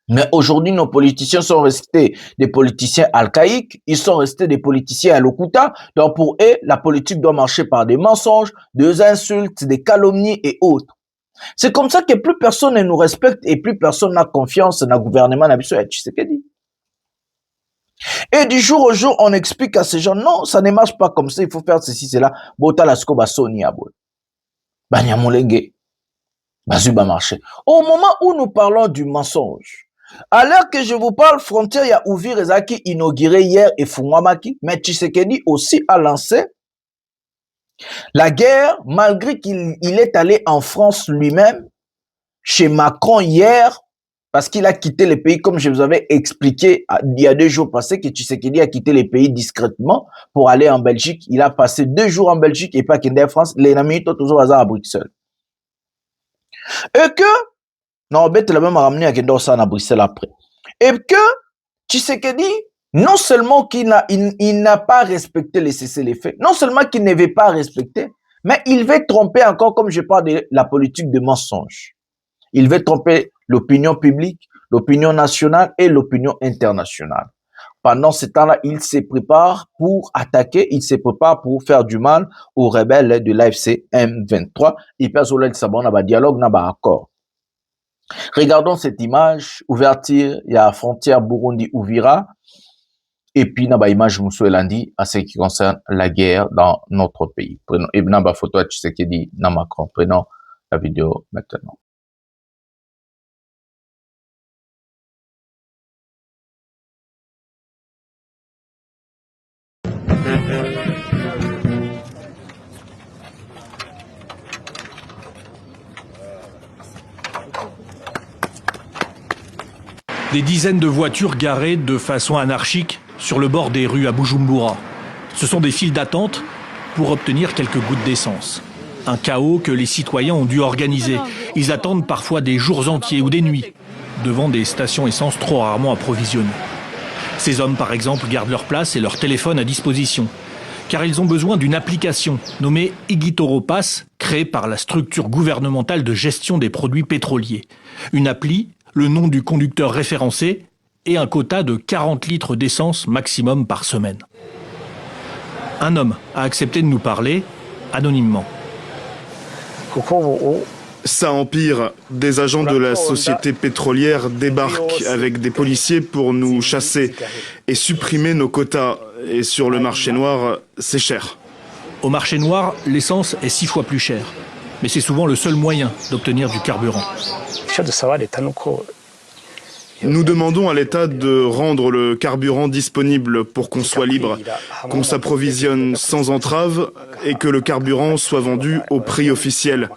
Mais aujourd'hui, nos politiciens sont restés des politiciens archaïques, ils sont restés des politiciens à l'Okuta. Donc, pour eux, la politique doit marcher par des mensonges, des insultes, des calomnies et autres. C'est comme ça que plus personne ne nous respecte et plus personne n'a confiance dans le gouvernement. Et du jour au jour, on explique à ces gens, non, ça ne marche pas comme ça, il faut faire ceci, cela. Au moment où nous parlons du mensonge, à l'heure que je vous parle, Frontière, il y a Ouvir Ezaki inauguré hier et Fungwamaki, mais Tshisekedi aussi a lancé la guerre, malgré qu'il est allé en France lui-même, chez Macron hier, parce qu'il a quitté le pays, comme je vous avais expliqué il y a 2 jours passés, que Tshisekedi a quitté le pays discrètement pour aller en Belgique. Il a passé 2 jours en Belgique et pas qu'il en France. Les amis, toujours à Bruxelles. Et que, non, bête la même ramené à Bruxelles après. Et que Tshisekedi, non seulement qu'il n'a pas respecté les cessez-les-feux, non seulement qu'il ne veut pas respecter, mais il veut tromper encore, comme je parle de la politique de mensonge. Il veut tromper l'opinion publique, l'opinion nationale et l'opinion internationale. Pendant ce temps-là, il se prépare pour attaquer, il se prépare pour faire du mal aux rebelles de l'AFC M23. Il passe au dialogue, accord. Regardons cette image, ouverture, il y a frontière Burundi-Ouvira. Et puis, il y a une image Moussouelandi à ce qui concerne la guerre dans notre pays. Prenons, et bien, la photo de Tshisekedi, Macron. Prenons la vidéo maintenant. Des dizaines de voitures garées de façon anarchique sur le bord des rues à Bujumbura. Ce sont des files d'attente pour obtenir quelques gouttes d'essence. Un chaos que les citoyens ont dû organiser. Ils attendent parfois des jours entiers ou des nuits devant des stations essence trop rarement approvisionnées. Ces hommes, par exemple, gardent leur place et leur téléphone à disposition, car ils ont besoin d'une application nommée Igitoro Pass, créée par la structure gouvernementale de gestion des produits pétroliers. Une appli, le nom du conducteur référencé et un quota de 40 litres d'essence maximum par semaine. Un homme a accepté de nous parler anonymement. Ça empire. Des agents de la société pétrolière débarquent avec des policiers pour nous chasser et supprimer nos quotas. Et sur le marché noir, c'est cher. Au marché noir, l'essence est 6 fois plus chère. Mais c'est souvent le seul moyen d'obtenir du carburant. Nous demandons à l'État de rendre le carburant disponible pour qu'on soit libre, qu'on s'approvisionne sans entrave et que le carburant soit vendu au prix officiel.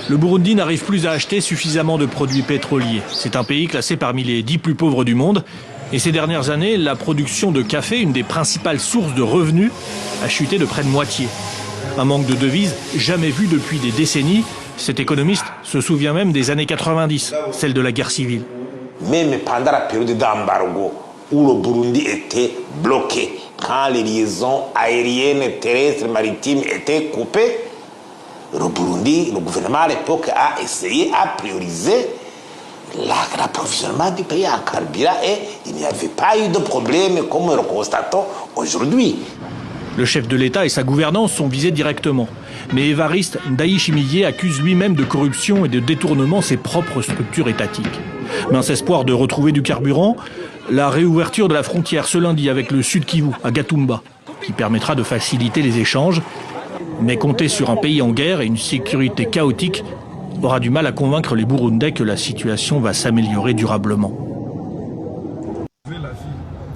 Le Burundi n'arrive plus à acheter suffisamment de produits pétroliers. C'est un pays classé parmi les 10 plus pauvres du monde. Et ces dernières années, la production de café, une des principales sources de revenus, a chuté de près de moitié. Un manque de devises jamais vu depuis des décennies. Cet économiste se souvient même des années 90, celle de la guerre civile. Même pendant la période d'embargo, où le Burundi était bloqué, quand les liaisons aériennes, terrestres, maritimes étaient coupées, le Burundi, le gouvernement à l'époque a essayé, a priorisé l'approvisionnement du pays en carburant et il n'y avait pas eu de problème comme nous le constatons aujourd'hui. Le chef de l'État et sa gouvernance sont visés directement. Mais Évariste Ndayishimiye accuse lui-même de corruption et de détournement ses propres structures étatiques. Mince espoir de retrouver du carburant, la réouverture de la frontière ce lundi avec le Sud Kivu, à Gatumba, qui permettra de faciliter les échanges. Mais compter sur un pays en guerre et une sécurité chaotique aura du mal à convaincre les Burundais que la situation va s'améliorer durablement.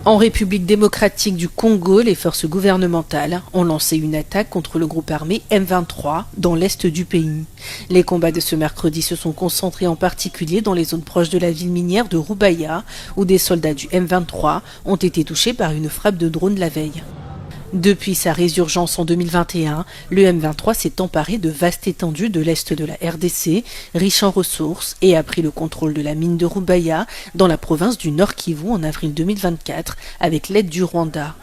En République démocratique du Congo, les forces gouvernementales ont lancé une attaque contre le groupe armé M23 dans l'est du pays. Les combats de ce mercredi se sont concentrés en particulier dans les zones proches de la ville minière de Rubaya, où des soldats du M23 ont été touchés par une frappe de drone la veille. Depuis sa résurgence en 2021, le M23 s'est emparé de vastes étendues de l'est de la RDC, riche en ressources, et a pris le contrôle de la mine de Rubaya dans la province du Nord Kivu en avril 2024 avec l'aide du Rwanda.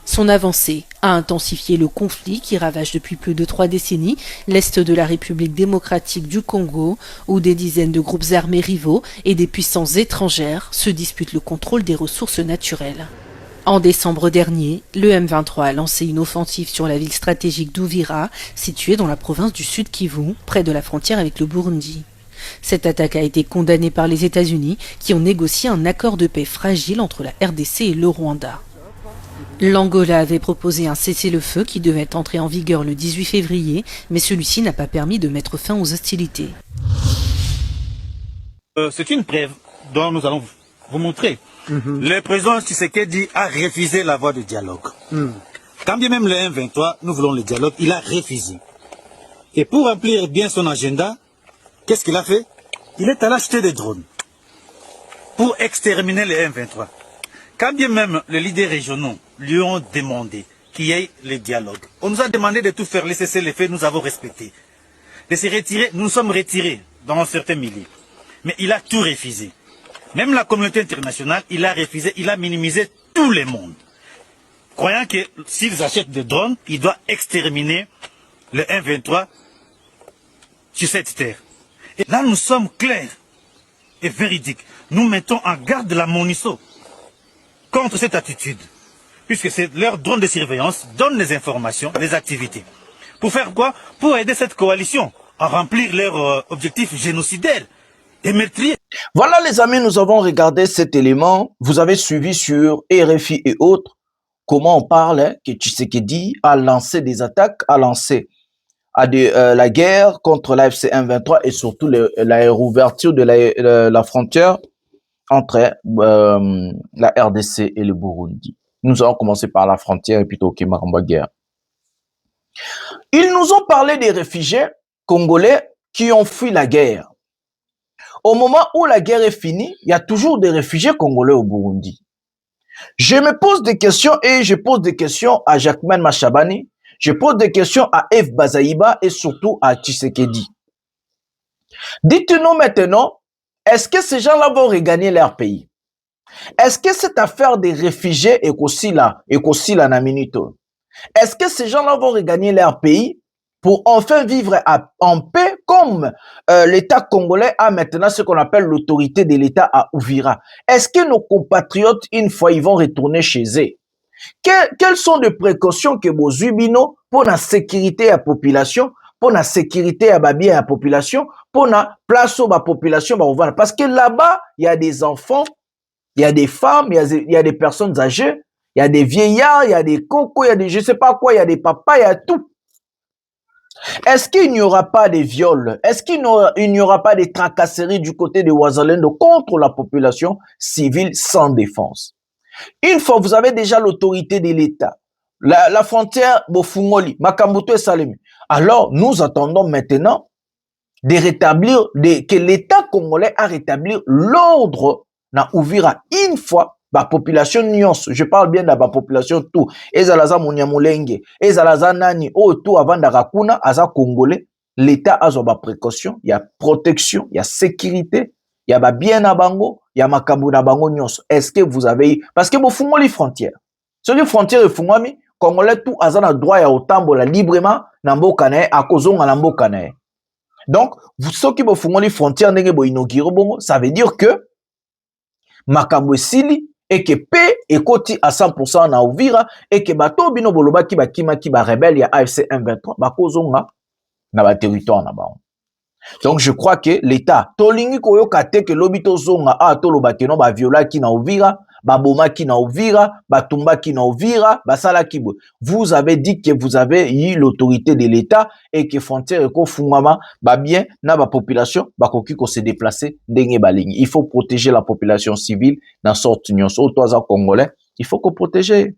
Son avancée a intensifié le conflit qui ravage depuis plus de 3 décennies l'est de la République démocratique du Congo, où des dizaines de groupes armés rivaux et des puissances étrangères se disputent le contrôle des ressources naturelles. En décembre dernier, le M23 a lancé une offensive sur la ville stratégique d'Uvira, située dans la province du Sud Kivu, près de la frontière avec le Burundi. Cette attaque a été condamnée par les États-Unis, qui ont négocié un accord de paix fragile entre la RDC et le Rwanda. L'Angola avait proposé un cessez-le-feu qui devait entrer en vigueur le 18 février, mais celui-ci n'a pas permis de mettre fin aux hostilités. C'est une preuve dont nous allons vous montrer. Le président Tshisekedi a refusé la voie de dialogue. Quand bien même le M23, nous voulons le dialogue, il a refusé. Et pour remplir bien son agenda, qu'est-ce qu'il a fait? Il est allé acheter des drones pour exterminer le M23. Quand bien même les leaders régionaux lui ont demandé qu'il y ait le dialogue, on nous a demandé de tout faire, laisser les faits, nous avons respecté. De se retirer, nous sommes retirés dans certains milieux. Mais il a tout refusé. Même la communauté internationale, il a refusé, il a minimisé tout le monde. Croyant que s'ils achètent des drones, il doit exterminer le M23 sur cette terre. Et là, nous sommes clairs et véridiques. Nous mettons en garde la MONUSCO contre cette attitude. Puisque c'est leur drone de surveillance donne les informations, les activités. Pour faire quoi? Pour aider cette coalition à remplir leurs objectifs génocidaires. Voilà les amis, nous avons regardé cet élément. Vous avez suivi sur RFI et autres comment on parle que Tshisekedi a lancé des attaques, a lancé la guerre contre l'AFC M23 et surtout la réouverture de la frontière entre la RDC et le Burundi. Nous allons commencer par la frontière et puis au Kimaramba guerre. Ils nous ont parlé des réfugiés congolais qui ont fui la guerre. Au moment où la guerre est finie, il y a toujours des réfugiés congolais au Burundi. Je me pose des questions et je pose des questions à Jacquemain Machabani, je pose des questions à F. Bazaïba et surtout à Tshisekedi. Dites-nous maintenant, est-ce que ces gens-là vont regagner leur pays? Est-ce que cette affaire des réfugiés est aussi là na minito? Est-ce que ces gens-là vont regagner leur pays pour enfin vivre en paix comme l'État congolais a maintenant ce qu'on appelle l'autorité de l'État à Uvira? Est-ce que nos compatriotes, une fois, ils vont retourner chez eux? Quelles sont les précautions que vous avez pour la sécurité de la population, pour la sécurité de la bien de la population, pour la place de la population? Parce que là-bas, il y a des enfants, il y a des femmes, il y a des personnes âgées, il y a des vieillards, il y a des cocos, il y a des je sais pas quoi, il y a des papas, il y a tout. Est-ce qu'il n'y aura pas de viols? Est-ce qu'il n'y aura pas de tracasseries du côté de Ouazalendo contre la population civile sans défense? Une fois, vous avez déjà l'autorité de l'État, la frontière Bofungoli, Makambuto et Salemi. Alors, nous attendons maintenant de rétablir, que l'État congolais a rétabli l'ordre na Uvira. Une fois, la population nyonso, je parle bien de la population tout, ezalaza Munyamulenge, ezalaza nani, tout avant d'Arakuna, aza congolais, l'État a sa précaution, il y a protection, il y a sécurité, il y a bien à bango, il y a makambu na bango nyonso. Est-ce que vous avez, parce que vous fumez les frontières. Sur les frontières, vous fumez, congolais tout, aza na droit ya otambola librement, na mboka na ye akozonga na mboka na ye. Donc soki bofungoli frontière ndenge boinogire bongo, ça veut dire que makambo esili et que pe ekoti à 100% na Uvira et que bato bino bolobaki bakimaki ba rebelle ya AFC M23 bakozonga na ba territoire na bango. Donc je crois que l'État tolingi koyoka te ke lobito zonga a tolobaki no ba violaki na Uvira, ba bomaki na Uvira, ba tumbaki na Uvira, ba salaki bo. Vous avez dit que vous avez eu l'autorité de l'État et que frontière ko fungama ba bien na ba population ba koki ko se déplacer ndenge balingi. Il faut protéger la population civile dans sorte nyonso toza congolais, il faut qu'on protéger.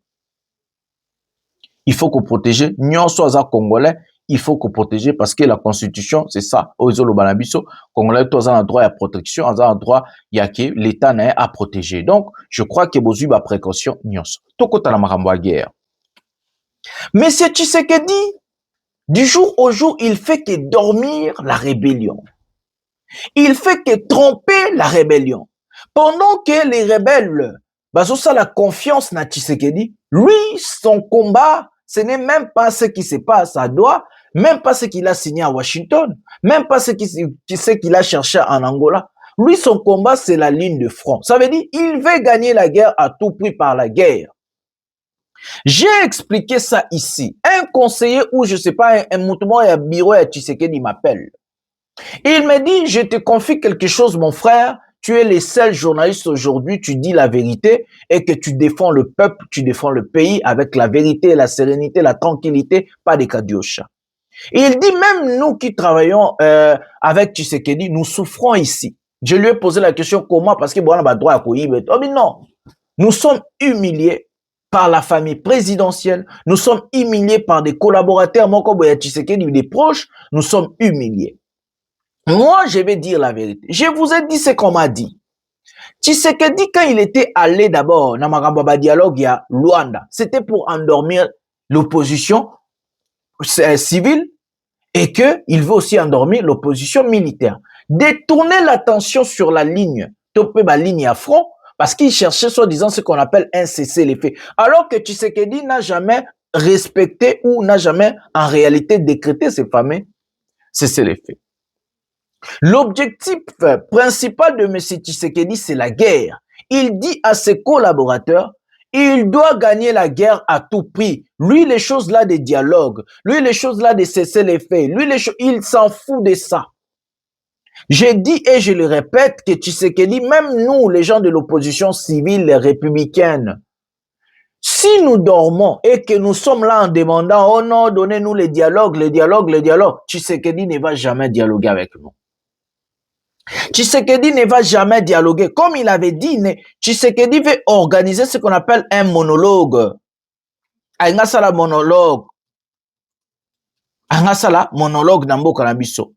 Il faut qu'on protège nyonso za congolais. Il faut qu'on protège parce que la constitution, c'est ça. Ozolo banabiso, congolais, tous ont droit à protection, ont un droit, il y a que l'État n'a à protéger. Donc, je crois que vous avez précaution, nyos. Tokota la marambo guerre. Monsieur Tshisekedi, du jour au jour, il fait que dormir la rébellion. Il fait que tromper la rébellion. Pendant que les rebelles, bazosa la confiance na Tshisekedi, lui, son combat, ce n'est même pas ce qui se passe à Doha, même pas ce qu'il a signé à Washington, même pas ce qu'il a cherché en Angola. Lui, son combat, c'est la ligne de front. Ça veut dire il veut gagner la guerre à tout prix par la guerre. J'ai expliqué ça ici. Un conseiller ou je sais pas, un mouvement et un bureau à Tshisekedi m'appelle. Il me dit, je te confie quelque chose, mon frère. Tu es le seul journaliste aujourd'hui, tu dis la vérité et que tu défends le peuple, tu défends le pays avec la vérité, la sérénité, la tranquillité, pas des kadiocha. Il dit même nous qui travaillons avec Tshisekedi, nous souffrons ici. Je lui ai posé la question comment, parce que bon, on a droit à couiller. Oh mais non, nous sommes humiliés par la famille présidentielle, nous sommes humiliés par des collaborateurs, mon comme Tshisekedi, des proches, nous sommes humiliés. Moi, je vais dire la vérité. Je vous ai dit ce qu'on m'a dit. Tshisekedi, quand il était allé d'abord dans Marambaba Dialogue à Luanda, c'était pour endormir l'opposition civile et qu'il veut aussi endormir l'opposition militaire. Détourner l'attention sur la ligne, topé la ligne à front, parce qu'il cherchait soi-disant ce qu'on appelle un cessez-le-feu. Alors que Tshisekedi n'a jamais respecté ou n'a jamais en réalité décrété ces fameux cessez-le-feu. L'objectif principal de M. Tshisekedi, c'est la guerre. Il dit à ses collaborateurs, il doit gagner la guerre à tout prix. Lui, les choses là des dialogues, lui, les choses là de cesser les faits, lui, il s'en fout de ça. J'ai dit et je le répète que Tshisekedi, même nous, les gens de l'opposition civile républicaine, si nous dormons et que nous sommes là en demandant, oh non, donnez-nous les dialogues, Tshisekedi ne va jamais dialoguer avec nous. Tshisekedi ne va jamais dialoguer. Comme il avait dit, Tshisekedi veut organiser ce qu'on appelle un monologue. Aïngasala monologue. Aïngasala monologue nambo kanabiso.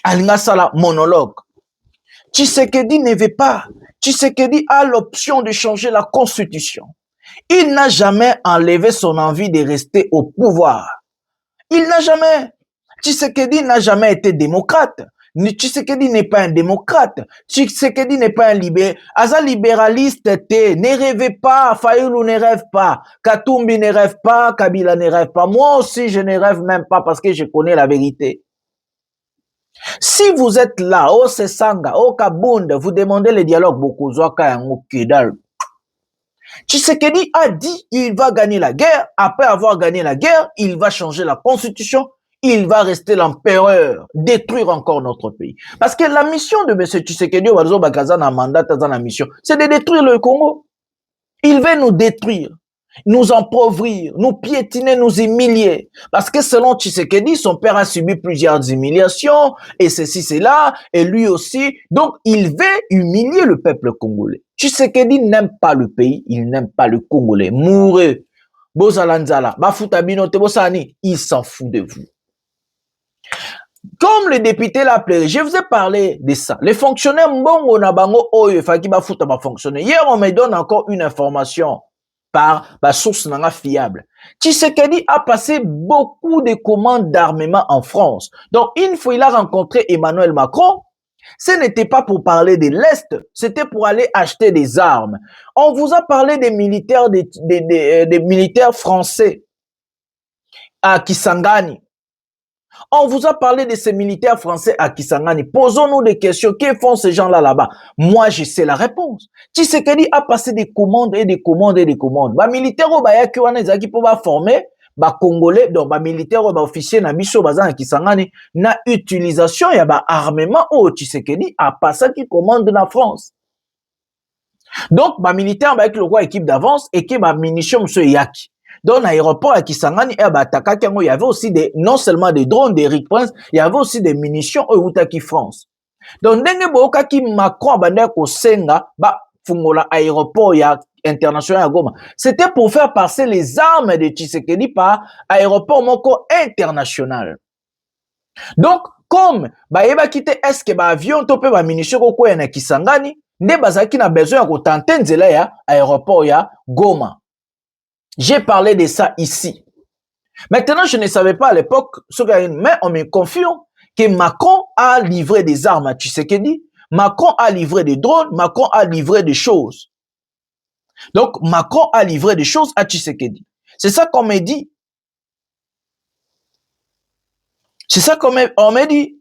Aïngasala monologue. Tshisekedi ne veut pas. Tshisekedi a l'option de changer la constitution. Il n'a jamais enlevé son envie de rester au pouvoir. Il n'a jamais. Tshisekedi n'a jamais été démocrate. Tshisekedi n'est pas un démocrate. Tshisekedi n'est pas un libéraliste. Ne rêvez pas. Fayulu ne rêve pas. Katumbi ne rêve pas. Kabila ne rêve pas. Moi aussi, je ne rêve même pas parce que je connais la vérité. Si vous êtes là, au Sesanga, au Kabunda, vous demandez le dialogue beaucoup. Tshisekedi a dit il va gagner la guerre. Après avoir gagné la guerre, il va changer la constitution. Il va rester l'empereur, détruire encore notre pays. Parce que la mission de M. Tshisekedi, c'est de détruire le Congo. Il veut nous détruire, nous appauvrir, nous piétiner, nous humilier. Parce que selon Tshisekedi, son père a subi plusieurs humiliations, et ceci, cela, et lui aussi. Donc, il veut humilier le peuple congolais. Tshisekedi n'aime pas le pays, il n'aime pas le Congolais. Mourez. Bozalanzala, Bafutabinote, Bosani, il s'en fout de vous. Comme le député l'a appelé, je vous ai parlé de ça. Les fonctionnaires mbongo na bango oyo faki ba futa ba fonctionnaire. Hier on me donne encore une information par la source nanga fiable. Tshisekedi a passé beaucoup de commandes d'armement en France. Donc une fois il a rencontré Emmanuel Macron, ce n'était pas pour parler de l'Est, c'était pour aller acheter des armes. On vous a parlé des militaires des militaires français. à Kisangani. On vous a parlé de ces militaires français à Kisangani. Posons-nous des questions. Que font ces gens-là là-bas? Moi, je sais la réponse. Tshisekedi a passé des commandes et des commandes et des commandes. Bah, militaires, bah, yaki wana ezaki pour ba former, bah, Congolais, donc, bah, militaires, bah, officiers, na biso, bah, à Kisangani, na utilisation, ya ba armement, oh, Tshisekedi a passé qui commande na France. Donc, bah, militaire, bah, avec le roi équipe d'avance, et qui, bah, munitions, monsieur Yaki. Dans l'aéroport à Kisangani, il y avait aussi non seulement des drones, des Rick Prince, il y avait aussi des munitions au Outaki France. Donc, Macron ko senga, fungola aéroport international à Goma. C'était pour faire passer les armes de Tshisekedi par aéroport moko international. Donc, comme, quitte est-ce que, avion, topé, munitions, koko ya Kisangani, ne bazaki na besoin de tenter nzela ya aéroport ya Goma. J'ai parlé de ça ici. Maintenant, je ne savais pas à l'époque, mais on me confie que Macron a livré des armes à Tshisekedi, Macron a livré des drones, Macron a livré des choses. Donc, Macron a livré des choses à Tshisekedi. C'est ça qu'on me dit. C'est ça qu'on me dit.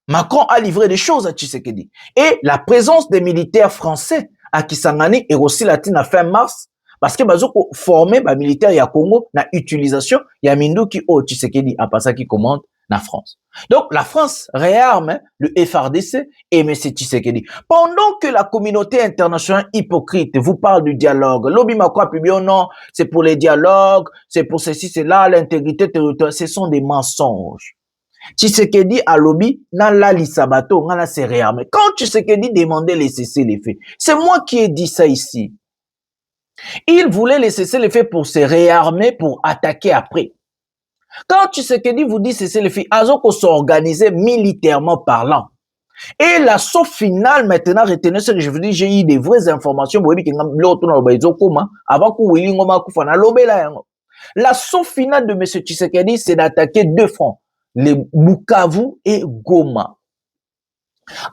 Macron a livré des choses à Tshisekedi. Et la présence des militaires français à Kisangani et aussi latine à fin mars, parce que bazoko formé ba militaire ya Congo na utilisation ya Minduki au Tshisekedi a passé qui commande na France. Donc la France réarme le FRDC et M. Tshisekedi. Pendant que la communauté internationale hypocrite vous parle du dialogue, lobby Macron publié non, c'est pour les dialogues, c'est pour ceci, c'est là, l'intégrité territoriale, ce sont des mensonges. Tshisekedi a lobby na la lisabato, na se réarme. Quand Tshisekedi demandait les cesser les faits, c'est moi qui ai dit ça ici. Il voulait les cesser les faits pour se réarmer, pour attaquer après. Quand Tshisekedi vous dit cesser les faits, Azoko s'organiser militairement parlant. Et l'assaut final, maintenant, retenez ce que je vous dis, j'ai eu des vraies informations. Avant que l'assaut final de M. Tshisekedi, c'est d'attaquer deux fronts, les Bukavu et Goma.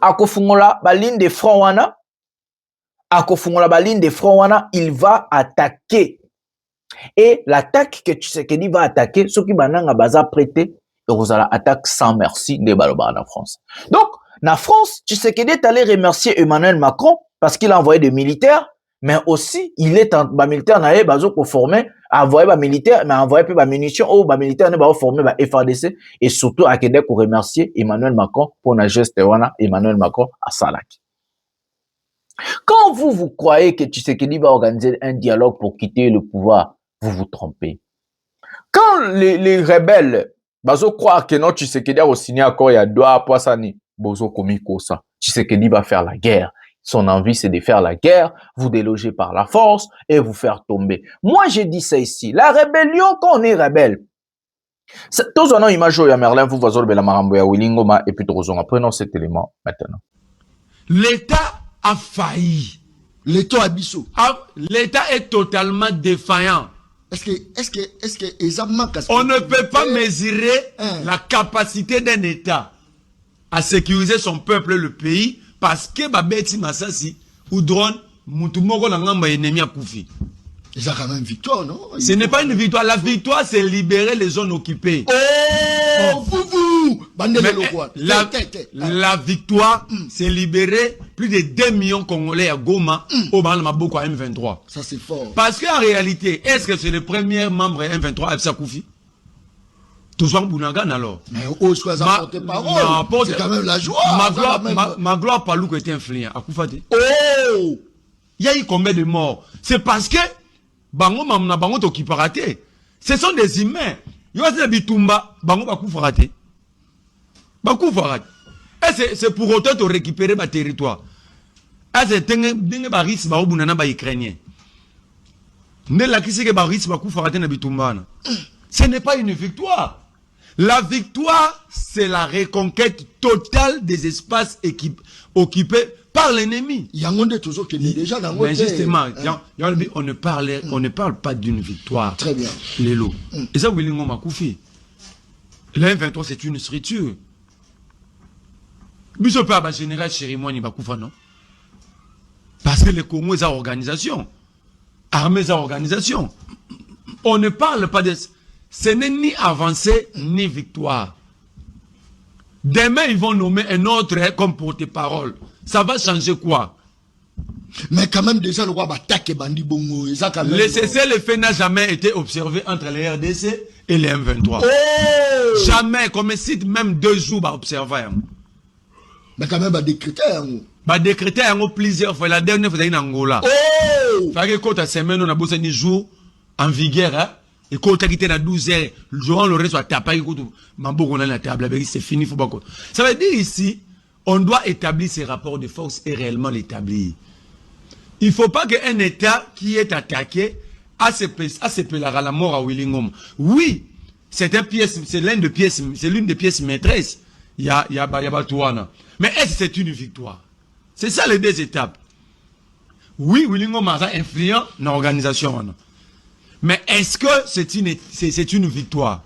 À Kofungola, la ligne des fronts wana, à Kofungola, la ligne des fronts wana, il va attaquer. Et l'attaque que Tshisekedi va attaquer, ceux qui bananga baza prêté, et vous allez attaque sans merci des baloba en France. Donc, en France, Tshisekedi est allé remercier Emmanuel Macron parce qu'il a envoyé des militaires, mais aussi, il est en militaire, naé bazo ko formé, envoyé ba militaire, mais envoyé peu ba munitions, ou ba militaire ne ba formé ba FADC, et surtout à Québec pour remercier Emmanuel Macron pour la geste wana, Emmanuel Macron à Salaki. Quand vous croyez que Tshisekedi va organiser un dialogue pour quitter le pouvoir, vous vous trompez. Quand les rebelles, bazo croire que non Tshisekedi a signé encore il y a 2 à Poissani, bozo komiko ça. Tshisekedi va faire la guerre. Son envie, c'est de faire la guerre, vous déloger par la force et vous faire tomber. Moi, j'ai dit ça ici. La rébellion, quand on est rebelle, tous en ont image ya Merlin, vous voyez la marambo ya Willingoma et puis prenons cet élément maintenant. L'État a failli. L'État a bissou. L'État est totalement défaillant. Est-ce que on ne peut pas mesurer la capacité d'un État à sécuriser son peuple et le pays parce que Babeti Massassi ou drone Moutoumoko n'angamba ennemi à Koufi. Ils ont quand même une victoire, non? Ce n'est pas une victoire. La victoire, c'est libérer les zones occupées. Oh, la victoire, c'est libérer plus de 2 millions Congolais à Goma, au Maboko à M23. Ça, c'est fort. Parce qu'en réalité, est-ce que c'est le premier membre M23 à Absa Koufi? Toujours Bounagan alors. Mais où est-ce qu'ils ont porté parole? C'est quand même la joie. Ma gloire Palou qui était influent à Koufate. Oh! Il y a eu combien de morts? C'est parce que Bango Mamna Bango Toki Paraté. Ce sont des humains. Yoase Bitumba, Bango Bakou Faraté. Bakou Faraté. Et c'est pour autant de récupérer ma territoire. Et c'est Tengue Baris Bao Bounana Ba Ukrainien. Ne la qui c'est que Baris Bakou Faraté na Bitumba. Ce n'est pas une victoire. La victoire, c'est la reconquête totale des espaces occupés par l'ennemi. Mais justement, on ne parle pas d'une victoire. Très bien. Les lots. Et ça, Willingo Makoufi. Le M23, c'est une structure. Mais ce pas général Chérimouani Bakoufa, non? Parce que le Congo est en organisation. Armée est en organisation. On ne parle pas de... ce n'est ni avancée ni victoire. Demain, ils vont nommer un autre comme porte-parole. Ça va changer quoi? Mais quand même, déjà, le roi attaque Bandi Bongo. Le cessez-le-feu n'a jamais été observé entre les RDC et les M23. Oh! Jamais, comme site, même 2 jours, bah, observer. Mais quand même, bah, décréter. Bah, décréter plusieurs fois. La dernière fois, c'est en Angola. Oh! Fait que quand la semaine, on a besoin de jours en vigueur, hein. Et quand tu as quitté à 12 heures, le jour, le reste, tu as pas écouté. On a la table, c'est fini, faut pas. Ça veut dire ici, on doit établir ces rapports de force et réellement l'établir. Il ne faut pas qu'un État qui est attaqué à la mort à Willingom. Oui, c'est l'une des pièces maîtresses. Il y a Batouana. Mais est-ce que c'est une victoire? C'est ça les 2 étapes. Oui, Willingom a influent dans l'organisation. Mais est-ce que c'est une victoire?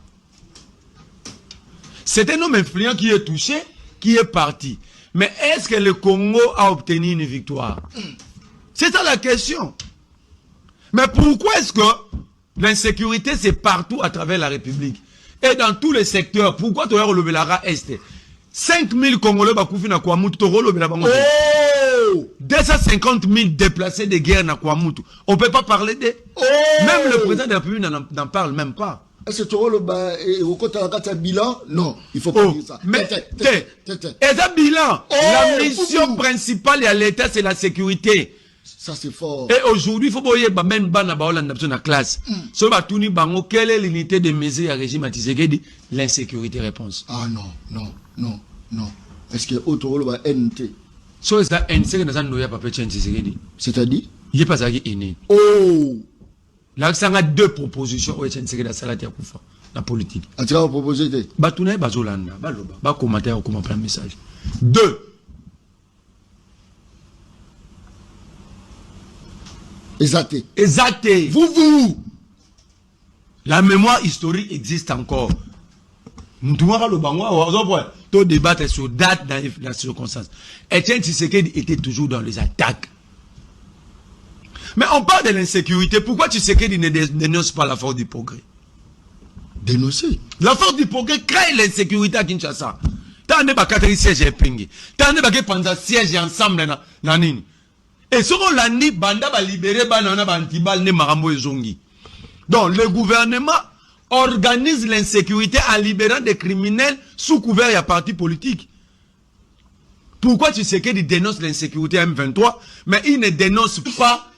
C'est un homme influent qui est touché, qui est parti. Mais est-ce que le Congo a obtenu une victoire? C'est ça la question. Mais pourquoi est-ce que l'insécurité c'est partout à travers la République et dans tous les secteurs? Pourquoi tu as relevé la Est? 5000 Congolais bakoufi na Kwamutu, tu relevé la Bango. 250 000 déplacés de guerre na Kwamutu. On ne peut pas parler d'eux. Même le président de la République n'en parle même pas. Est-ce que tu as un bilan? Non, il faut pas dire ça. Mais, et un bilan, la mission principale à l'État, c'est la sécurité. Ça, c'est fort. Et aujourd'hui, il faut voir même la classe. Quelle est l'unité de mesures à régime à Tshisekedi? L'insécurité, réponse. Ah non. Est-ce que autour de la NT? C'est-à-dire? Il n'est pas ça qui est né. Oh! Là, ça a 2 propositions au Tshisekedi à Salati Akoufa, la politique. Tu as proposé de? Batouné, Bazolanda, Baloba, commentaire, comment prendre un message. 2. Exacté. Vous. La mémoire historique existe encore. Nous devons débattre sur date dans la circonstance. Etienne Tshisekedi était toujours dans les attaques. Mais on parle de l'insécurité. Pourquoi Tshisekedi ne dénonce pas la force du progrès? Dénoncer? La force du progrès crée l'insécurité à Kinshasa. T'as un débat 4 sièges et pingi. T'as un débat qui pendant sièges ensemble dans nini. Et selon l'année, Banda va libérer Banana Bantibal ne Marambo et Zongi. Donc le gouvernement organise l'insécurité en libérant des criminels sous couvert et à parti politique. Pourquoi tu sais qu'il dénonce l'insécurité à M23, mais il ne dénonce pas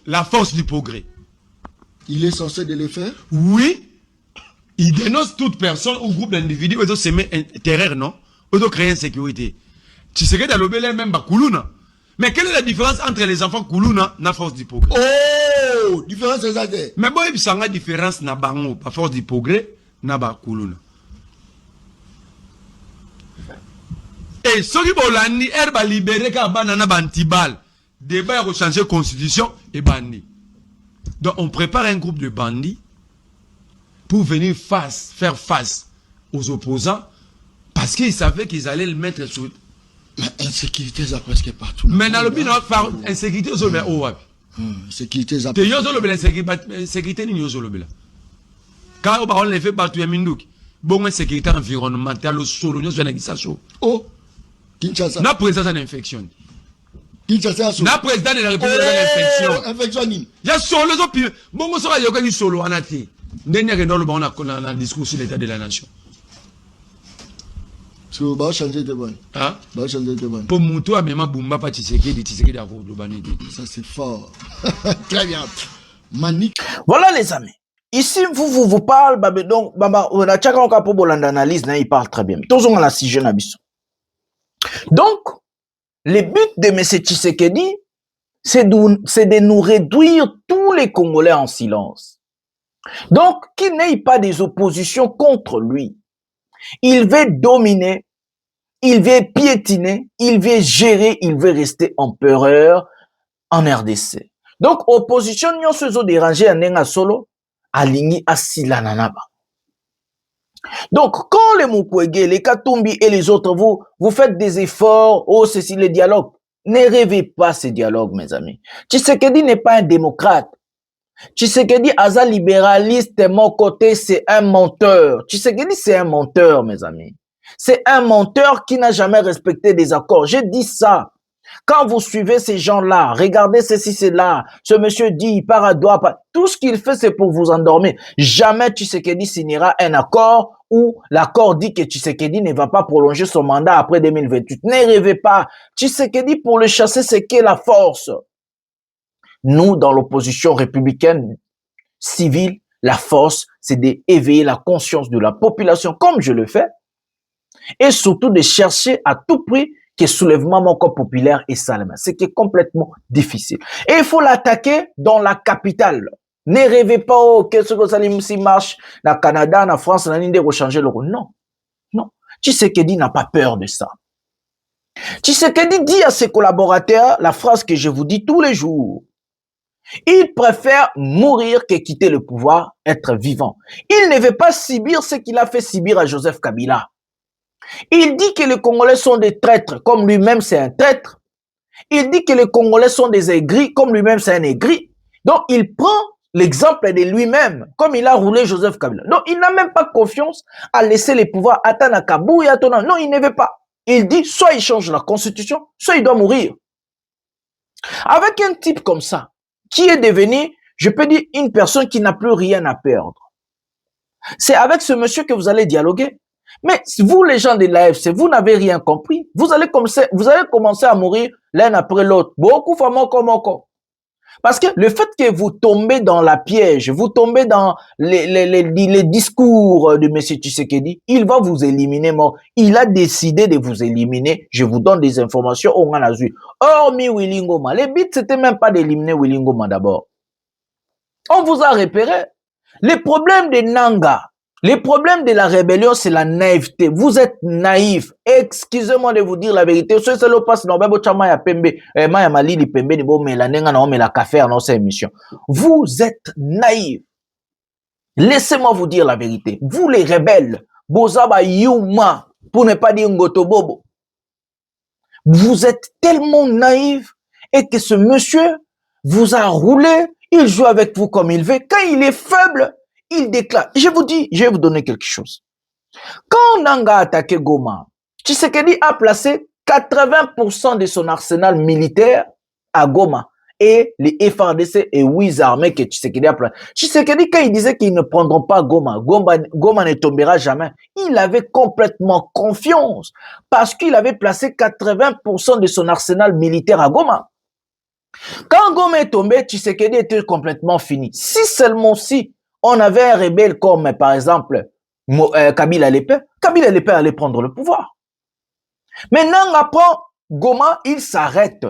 la force du progrès? Il est censé de le faire? Oui. Il dénonce toute personne ou groupe d'individus qui ont semé terreur, non? Qui ont créé insécurité. Tu sais que dans le Bélé, même Kuluna. Mais quelle est la différence entre les enfants Kuluna et la force du progrès? Oh! Différence c'est ça. Mais bon, il y a une différence na bango, la force du progrès, na ba Kuluna. Et ceux qui ont l'année, elle va libérer quand banana bantibal. Débat pour changer la constitution et bandit. Donc on prépare un groupe de bandits pour venir faire face aux opposants parce qu'ils savaient qu'ils allaient le mettre sous. L'insécurité, ça presque partout. Mais dans le but, l'insécurité, c'est le oh, sécurité, ça presque partout. L'insécurité, c'est quand on les fait partout, il y a Mindouk. Bon, insécurité environnementale, le solo, nous avons ça. Oh, Kinshasa. La présence d'infection. Kinshasa. La présidente de la République d'infection. Infection. Il y a solo, bon, on sera il y a solo en athée. Dernier on a un discours sur l'état de la nation. So, bah changer de bonne. Hein? Bah changer de bonne. Pour Moutou, même Bumba pas Tshisekedi à l'urbanité. Ça c'est fort. Très bien. Manik. Voilà les amis. Ici, vous parle, donc, on a chacun un peu d'analyse, il parle très bien. Tous on a la sujet n'abisso. Donc, le but de M. Tshisekedi, c'est de nous réduire tous les Congolais en silence. Donc, qu'il n'ait pas des oppositions contre lui. Il veut dominer, il veut piétiner, il veut gérer, il veut rester empereur en RDC. Donc, opposition, nous sommes dérangés en Nenga Solo, aligné à Silananaba. Donc, quand les Mukwege, les Katumbi et les autres, vous faites des efforts, oh, ceci, le dialogue. Ne rêvez pas ce dialogue, mes amis. Tshisekedi n'est pas un démocrate. Tshisekedi Aza libéraliste, mon côté, c'est un menteur. Tshisekedi, c'est un menteur, mes amis. C'est un menteur qui n'a jamais respecté des accords. J'ai dit ça. Quand vous suivez ces gens-là, regardez ceci, c'est là. Ce monsieur dit, il part à Douala. Tout ce qu'il fait, c'est pour vous endormir. Jamais Tshisekedi signera un accord où l'accord dit que Tshisekedi ne va pas prolonger son mandat après 2028. Ne rêvez pas. Tshisekedi, pour le chasser, c'est qu'est la force. Nous, dans l'opposition républicaine civile, la force, c'est d'éveiller la conscience de la population, comme je le fais, et surtout de chercher à tout prix que soulèvement mon corps populaire est salma. C'est qui est complètement difficile. Et il faut l'attaquer dans la capitale. Ne rêvez pas, oh, qu'est-ce que ça marche dans le Canada, en France, en Inde, pour changer l'euro. Non, non. Tshisekedi n'a pas peur de ça. Tshisekedi dit à ses collaborateurs la phrase que je vous dis tous les jours. Il préfère mourir que quitter le pouvoir, être vivant. Il ne veut pas subir ce qu'il a fait subir à Joseph Kabila. Il dit que les Congolais sont des traîtres, comme lui-même c'est un traître. Il dit que les Congolais sont des aigris, comme lui-même c'est un aigri. Donc il prend l'exemple de lui-même, comme il a roulé Joseph Kabila. Donc il n'a même pas confiance à laisser les pouvoirs atteindre à Kabou et à Tona. Non, il ne veut pas. Il dit soit il change la constitution, soit il doit mourir. Avec un type comme ça, qui est devenu, je peux dire, une personne qui n'a plus rien à perdre. C'est avec ce monsieur que vous allez dialoguer. Mais vous, les gens de l'AFC, vous n'avez rien compris. Vous allez commencer à mourir l'un après l'autre. Beaucoup de femmes comme encore. Parce que le fait que vous tombez dans la piège, vous tombez dans les discours de M. Tshisekedi, il va vous éliminer mort. Il a décidé de vous éliminer. Je vous donne des informations au Manazui. Hormis Willy Ngoma. Les buts, c'était même pas d'éliminer Willy Ngoma d'abord. On vous a repéré. Les problèmes de Nanga, les problèmes de la rébellion, c'est la naïveté. Vous êtes naïf. Excusez-moi de vous dire la vérité. C'est le passe dans Bebo Chama ya Pembe, Maya Malili Pembe ni bo melanenga na la café dans cette émission. Vous êtes naïf. Laissez-moi vous dire la vérité. Vous les rebelles, Bozaba Yuma, pour ne pas dire Ngoto Bobo. Vous êtes tellement naïf et que ce monsieur vous a roulé, il joue avec vous comme il veut. Quand il est faible, il déclare. Je vous dis, je vais vous donner quelque chose. Quand Nanga a attaqué Goma, Tshisekedi a placé 80% de son arsenal militaire à Goma et les FARDC et 8 armées que Tshisekedi a placé. Tshisekedi, quand il disait qu'ils ne prendront pas Goma, Goma ne tombera jamais, il avait complètement confiance parce qu'il avait placé 80% de son arsenal militaire à Goma. Quand Goma est tombé, Tshisekedi était complètement fini. Si seulement si on avait un rebelle comme, par exemple, Kabila Lepe allait prendre le pouvoir. Maintenant, après Goma, il s'arrête.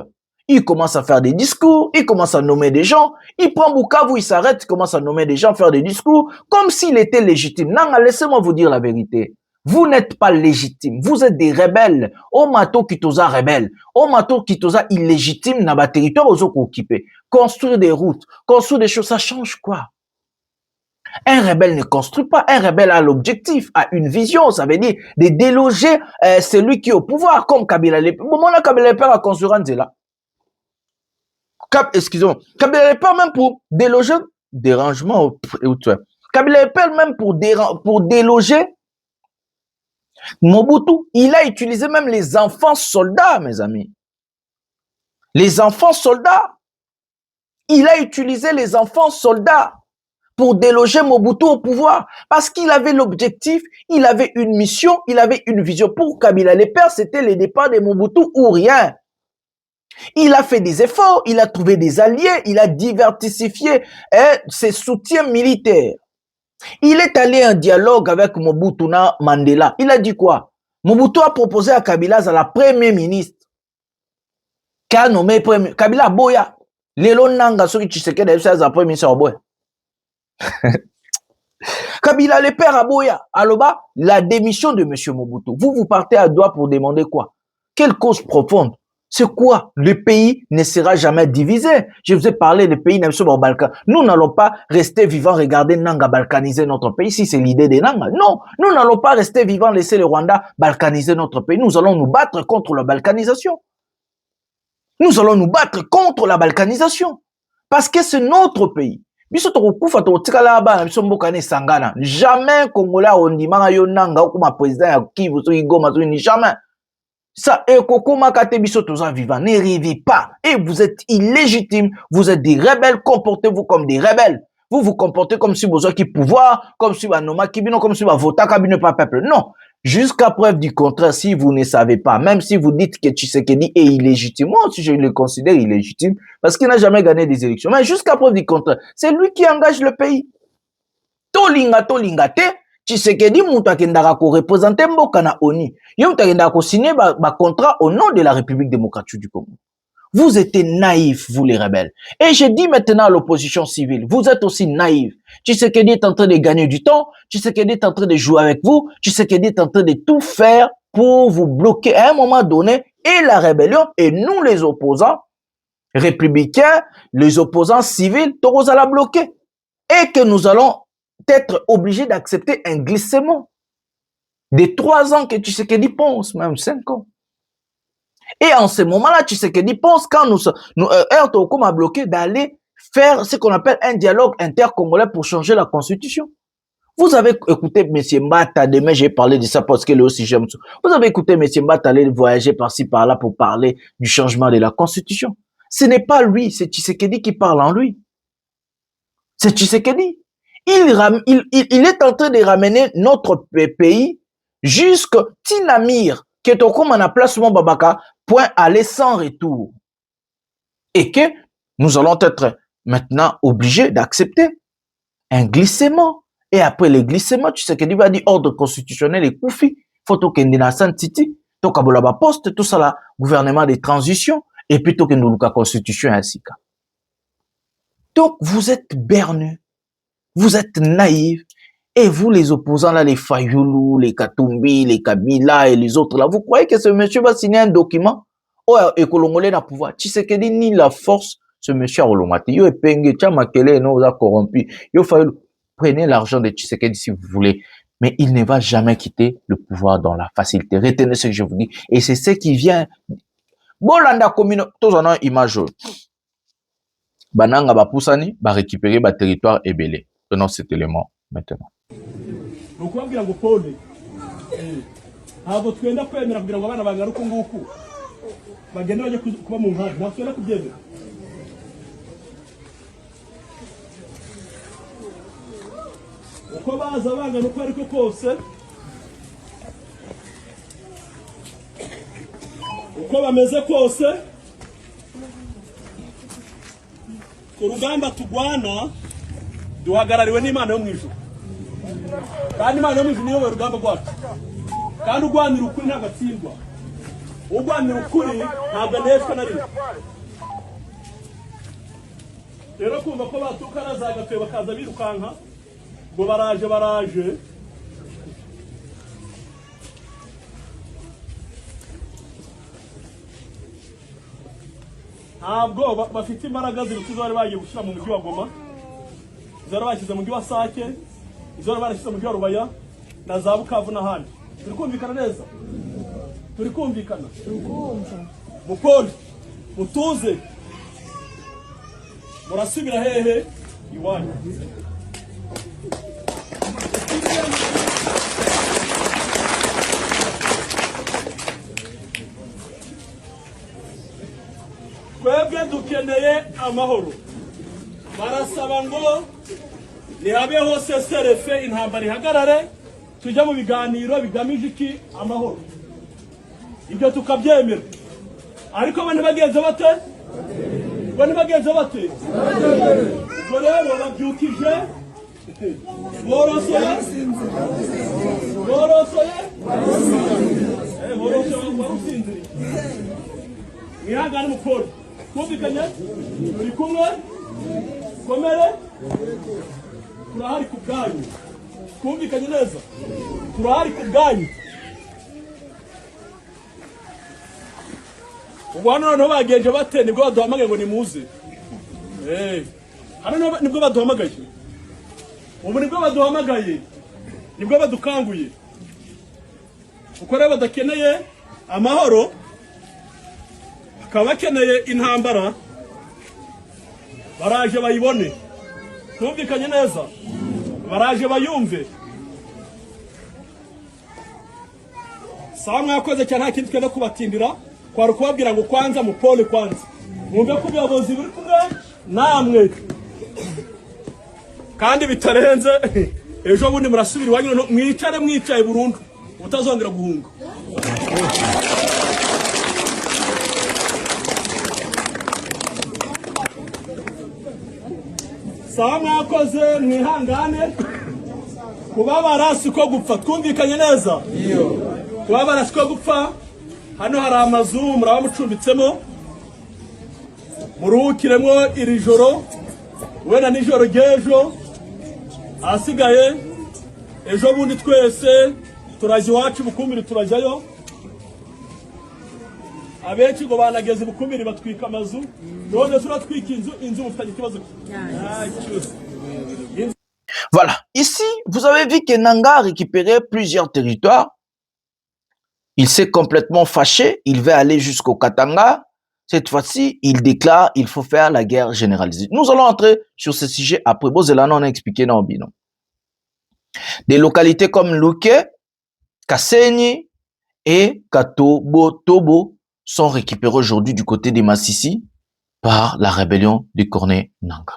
Il commence à faire des discours, il commence à nommer des gens, il prend Bukavu, il s'arrête, il commence à nommer des gens, faire des discours, comme s'il était légitime. Non, laissez-moi vous dire la vérité. Vous n'êtes pas légitime. Vous êtes des rebelles. Au mato Kitoza rebelle. Au mato Kitoza illégitime dans le territoire aux autres occupés. Construire des routes, construire des choses, ça change quoi? Un rebelle ne construit pas. Un rebelle a l'objectif, a une vision. Ça veut dire de déloger celui qui est au pouvoir, comme Kabila Lepe. Bon, là, Kabila Lepe a construit un zéla. Excusez-moi. Kabila Lepe même pour déloger, dérangement, Kabila Lepe même pour déloger Mobutu. Il a utilisé même les enfants soldats, mes amis. Les enfants soldats. Il a utilisé les enfants soldats pour déloger Mobutu au pouvoir. Parce qu'il avait l'objectif, il avait une mission, il avait une vision. Pour Kabila Lepe, c'était le départ de Mobutu ou rien. Il a fait des efforts, il a trouvé des alliés, il a diversifié ses soutiens militaires. Il est allé en dialogue avec Mobutu na Mandela. Il a dit quoi? Mobutu a proposé à Kabila à la première ministre. Qui a nommé Kabila Boya. Lelo nanga soki Tshisekedi a la première ministre Boya. Kabila le père Aboya. Aloba, la démission de M. Mobutu. Vous partez à Douala pour demander quoi? Quelle cause profonde? C'est quoi? Le pays ne sera jamais divisé. Je vous ai parlé des pays au Balkan. Nous n'allons pas rester vivants, regarder Nanga balkaniser notre pays. Si c'est l'idée des Nanga. Non, nous n'allons pas rester vivants, laisser le Rwanda balkaniser notre pays. Nous allons nous battre contre la balkanisation. Nous allons nous battre contre la balkanisation. Parce que c'est notre pays. biso tokufa totikala bana biso mboka ne sangana. Jamais Congolais ondimanga yo nanga okuma président ya Kivu so Igoma so ni jamais. Ça et kokoma kate biso toza vivant, ne rêvez pas. Et vous êtes illégitime, vous êtes des rebelles, comportez-vous comme des rebelles. Vous vous comportez comme si vous aviez pouvoir, comme si vous n'avez kibino, comme si vous votez kabine pas peuple. Non. Jusqu'à preuve du contraire, si vous ne savez pas, même si vous dites que Tshisekedi est illégitime, moi aussi je le considère illégitime parce qu'il n'a jamais gagné des élections. Mais jusqu'à preuve du contraire, c'est lui qui engage le pays. Tolinga te, Tshisekedi muta kendaka ko représenter mboka na ONU. Yo muta kendaka ko signer ba contrat au nom de la République démocratique du Congo. Vous êtes naïfs, vous les rebelles. Et je dis maintenant à l'opposition civile, vous êtes aussi naïfs. Tshisekedi est en train de gagner du temps, Tshisekedi est en train de jouer avec vous, Tshisekedi est en train de tout faire pour vous bloquer à un moment donné, et la rébellion, et nous les opposants républicains, les opposants civils, tous à la bloquer. Et que nous allons être obligés d'accepter un glissement. Des 3 ans que Tshisekedi pense, même 5 ans. Et en ce moment-là, Tshisekedi pense quand nous a bloqué d'aller faire ce qu'on appelle un dialogue intercongolais pour changer la constitution. Vous avez écouté M. Mbata, demain j'ai parlé de ça parce que lui aussi j'aime ça. Vous avez écouté M. Mbata aller voyager par-ci par-là pour parler du changement de la constitution. Ce n'est pas lui, c'est Tshisekedi qui parle en lui. C'est Tshisekedi. Il est en train de ramener notre pays jusqu'à Tinamir, qui est au comme en placement Babaka, point aller sans retour. Et que nous allons être maintenant obligés d'accepter un glissement. Et après le glissement, tu sais qu'il va dire ordre constitutionnel et koufi, photo kendina santiti, to kabolaba poste, tout ça là, gouvernement de transition, et puis to kenduluka constitution ainsi. Donc vous êtes bernus, vous êtes naïfs, et vous les opposants là, les Fayoulou, les Katumbi, les Kabila et les autres là, vous croyez que ce monsieur va signer un document? Oh, et Kolongolais n'a pouvoir. Tshisekedi ni la force, ce monsieur a relomati. Yo epenge, Tchamakele, non, vous a corrompu. Yo Fayoulou. Prenez l'argent de Tshisekedi si vous voulez, mais il ne va jamais quitter le pouvoir dans la facilité. Retenez ce que je vous dis. Et c'est ce qui vient. Bolanda commune, tous en ont image. Bananga ba poussani, ba récupérer ba territoire ébélé. Prenons cet élément maintenant. Donc on vient Paul. Abo twenda kwemera kugira ngo abana bangaruka nguku. Bagenda baje kuba mu nkari, nasubira kubyemera. Uko baza bangana uko ariko kose, uko bameze kose, ku rugamba tugwana duhagarariwe n'Imana yo mu ijuru. Kandi Imana yo mu ijuru niyo rugamba rwacu. Kandi ugwanira ukuri ntagatsindwa. Ugwanira ukuri ntabwo aneshwa na rimwe. Rero kumva ko batukana zagatwe bakaza birukanka ngo baraje ntabwo bafite imbaraga ziruta izo bari bagiye gushyira mu mujyi wa Goma, izo bari bashyize mu mujyi wa Sake, izo bari barashyize mu mujyi wa Rubaya na za Bukavu n'ahandi. Turi kumvikana neza? Turi kumvikana? Mukore mutuze murasubira hehe iwanyu. Twebwe dukeneye amahoro. Barasaba ngo nihabeho seserefe, intambara ihagarare, tujya mu biganiro bigamije iki? Amahoro. Ibyo tukabyemera. Ariko bane bagenze bate? Bane bagenze bate? Ubwo rero babyukije borosoye barusinziriye. Mwihangane mukore. Kumvikanye? Turi kumwe? Komere? Turahari ku bwanyu. Kumvikanye neza? Turahari ku bwanyu. Ubu hano noneho bagenje bate nibwo baduhamagaye ngo nimuze. Hano nibwo baduhamagaye. Ubu nibwo baduhamagaye. Nibwo badukanguye. Uko rero badakeneye amahoro, bakaba bakeneye intambara, baraje bayibone. twumvikanye neza baraje bayumve sawa mwakoze cyane nta kindi twenda kubatindira kwari kubabwira ngo kwanza mupole kwanza mwumve ko ubuyobozi buri kumwe namwe kandi bitarenze ejo bundi murasubira iwanyu mwicare mwicaye burundu utazongera guhunga sawa mwakoze mwihangane kubabara siko gupfa twumvikanye neza kubabara siko gupfa hano hari amazu muraba mucumbitsemo muruhukiremo iri joro wenda nijoro ry'ejo ahasigaye ejo bundi twese turajya iwacu Bukumbiri turajyayo abenshi ngo banageze Bukumbiri batwika amazu none turatwika inzu mufitanye ikibazo. Voilà, ici, vous avez vu que Nanga a récupéré plusieurs territoires. Il s'est complètement fâché, il veut aller jusqu'au Katanga. Cette fois-ci, il déclare qu'il faut faire la guerre généralisée. Nous allons entrer sur ce sujet après. Bozelano on a expliqué dans Bino. Des localités comme Luke, Kasenyi et Katobo-Tobo sont récupérées aujourd'hui du côté des Massissi par la rébellion du Corneille Nanga.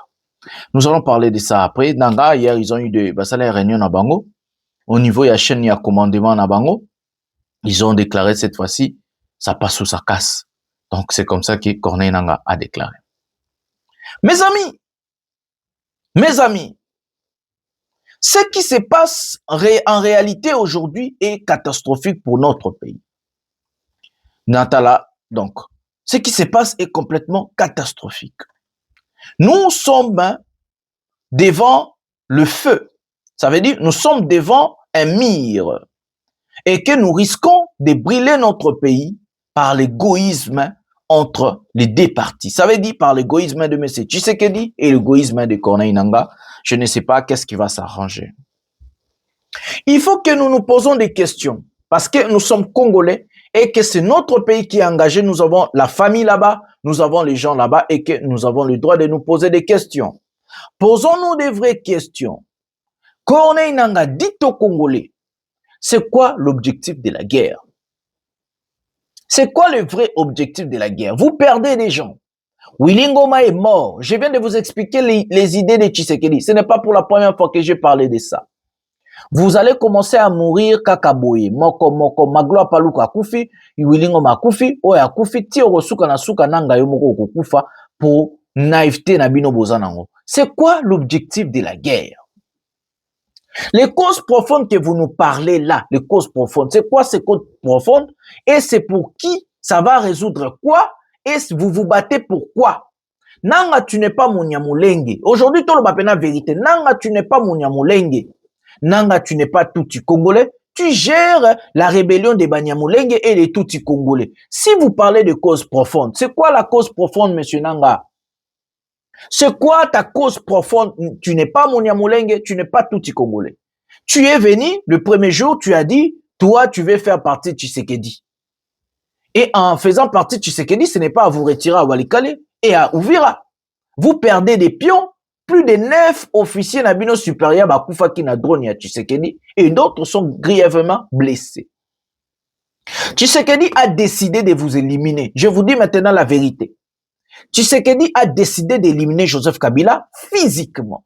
Nous allons parler de ça après. Nanga, hier, ils ont eu des réunions à Bango. Au niveau, il y a chaîne, il y a commandement à Bango. Ils ont déclaré cette fois-ci, ça passe ou ça casse. Donc, c'est comme ça que Corneille Nanga a déclaré. Mes amis, ce qui se passe en réalité aujourd'hui est catastrophique pour notre pays. Natala, donc, ce qui se passe est complètement catastrophique. Nous sommes devant le feu. Ça veut dire nous sommes devant un mur et que nous risquons de brûler notre pays par l'égoïsme entre les deux parties. Ça veut dire par l'égoïsme de M. Tshisekedi et l'égoïsme de Corneille Nanga. Je ne sais pas qu'est-ce qui va s'arranger. Il faut que nous nous posons des questions parce que nous sommes Congolais et que c'est notre pays qui est engagé. Nous avons la famille là-bas, nous avons les gens là-bas et que nous avons le droit de nous poser des questions. Posons-nous des vraies questions. Corneille Nanga dit aux Congolais, c'est quoi l'objectif de la guerre? C'est quoi le vrai objectif de la guerre? Vous perdez des gens. Willy Ngoma est mort. Je viens de vous expliquer les idées de Tshisekedi. Ce n'est pas pour la première fois que j'ai parlé de ça. Vous allez commencer à mourir kakaboye. Moko, magloa paluka akufi, Willy Ngoma akufi, oya akufi, ti orosuka na suka nanga yomoko okukufa pour naïveté na bino bozanango. C'est quoi l'objectif de la guerre? Les causes profondes que vous nous parlez là, les causes profondes, c'est quoi ces causes profondes? Et c'est pour qui? Ça va résoudre quoi? Et vous vous battez pour quoi? Nanga, tu n'es pas mon Nyamulenge. Aujourd'hui, tout le monde la vérité. Nanga, tu n'es pas mon Nyamulenge. Nanga, tu n'es pas Tutsi Congolais. Tu gères la rébellion des Banyamulenge et les Tutsi Congolais. Si vous parlez de cause profonde, c'est quoi la cause profonde, monsieur Nanga? C'est quoi ta cause profonde? Tu n'es pas mon Nyamulenge, tu n'es pas Tutsi Congolais. Tu es venu, le premier jour, tu as dit, toi, tu veux faire partie de Tshisekedi. Et en faisant partie de Tshisekedi, ce n'est pas à vous retirer à Walikale et à Ouvira. Vous perdez des pions. Plus de 9 officiers nabino supérieurs Bakufa qui n'a drone à Tshisekedi et d'autres sont grièvement blessés. Tshisekedi a décidé de vous éliminer. Je vous dis maintenant la vérité. Tshisekedi a décidé d'éliminer Joseph Kabila physiquement.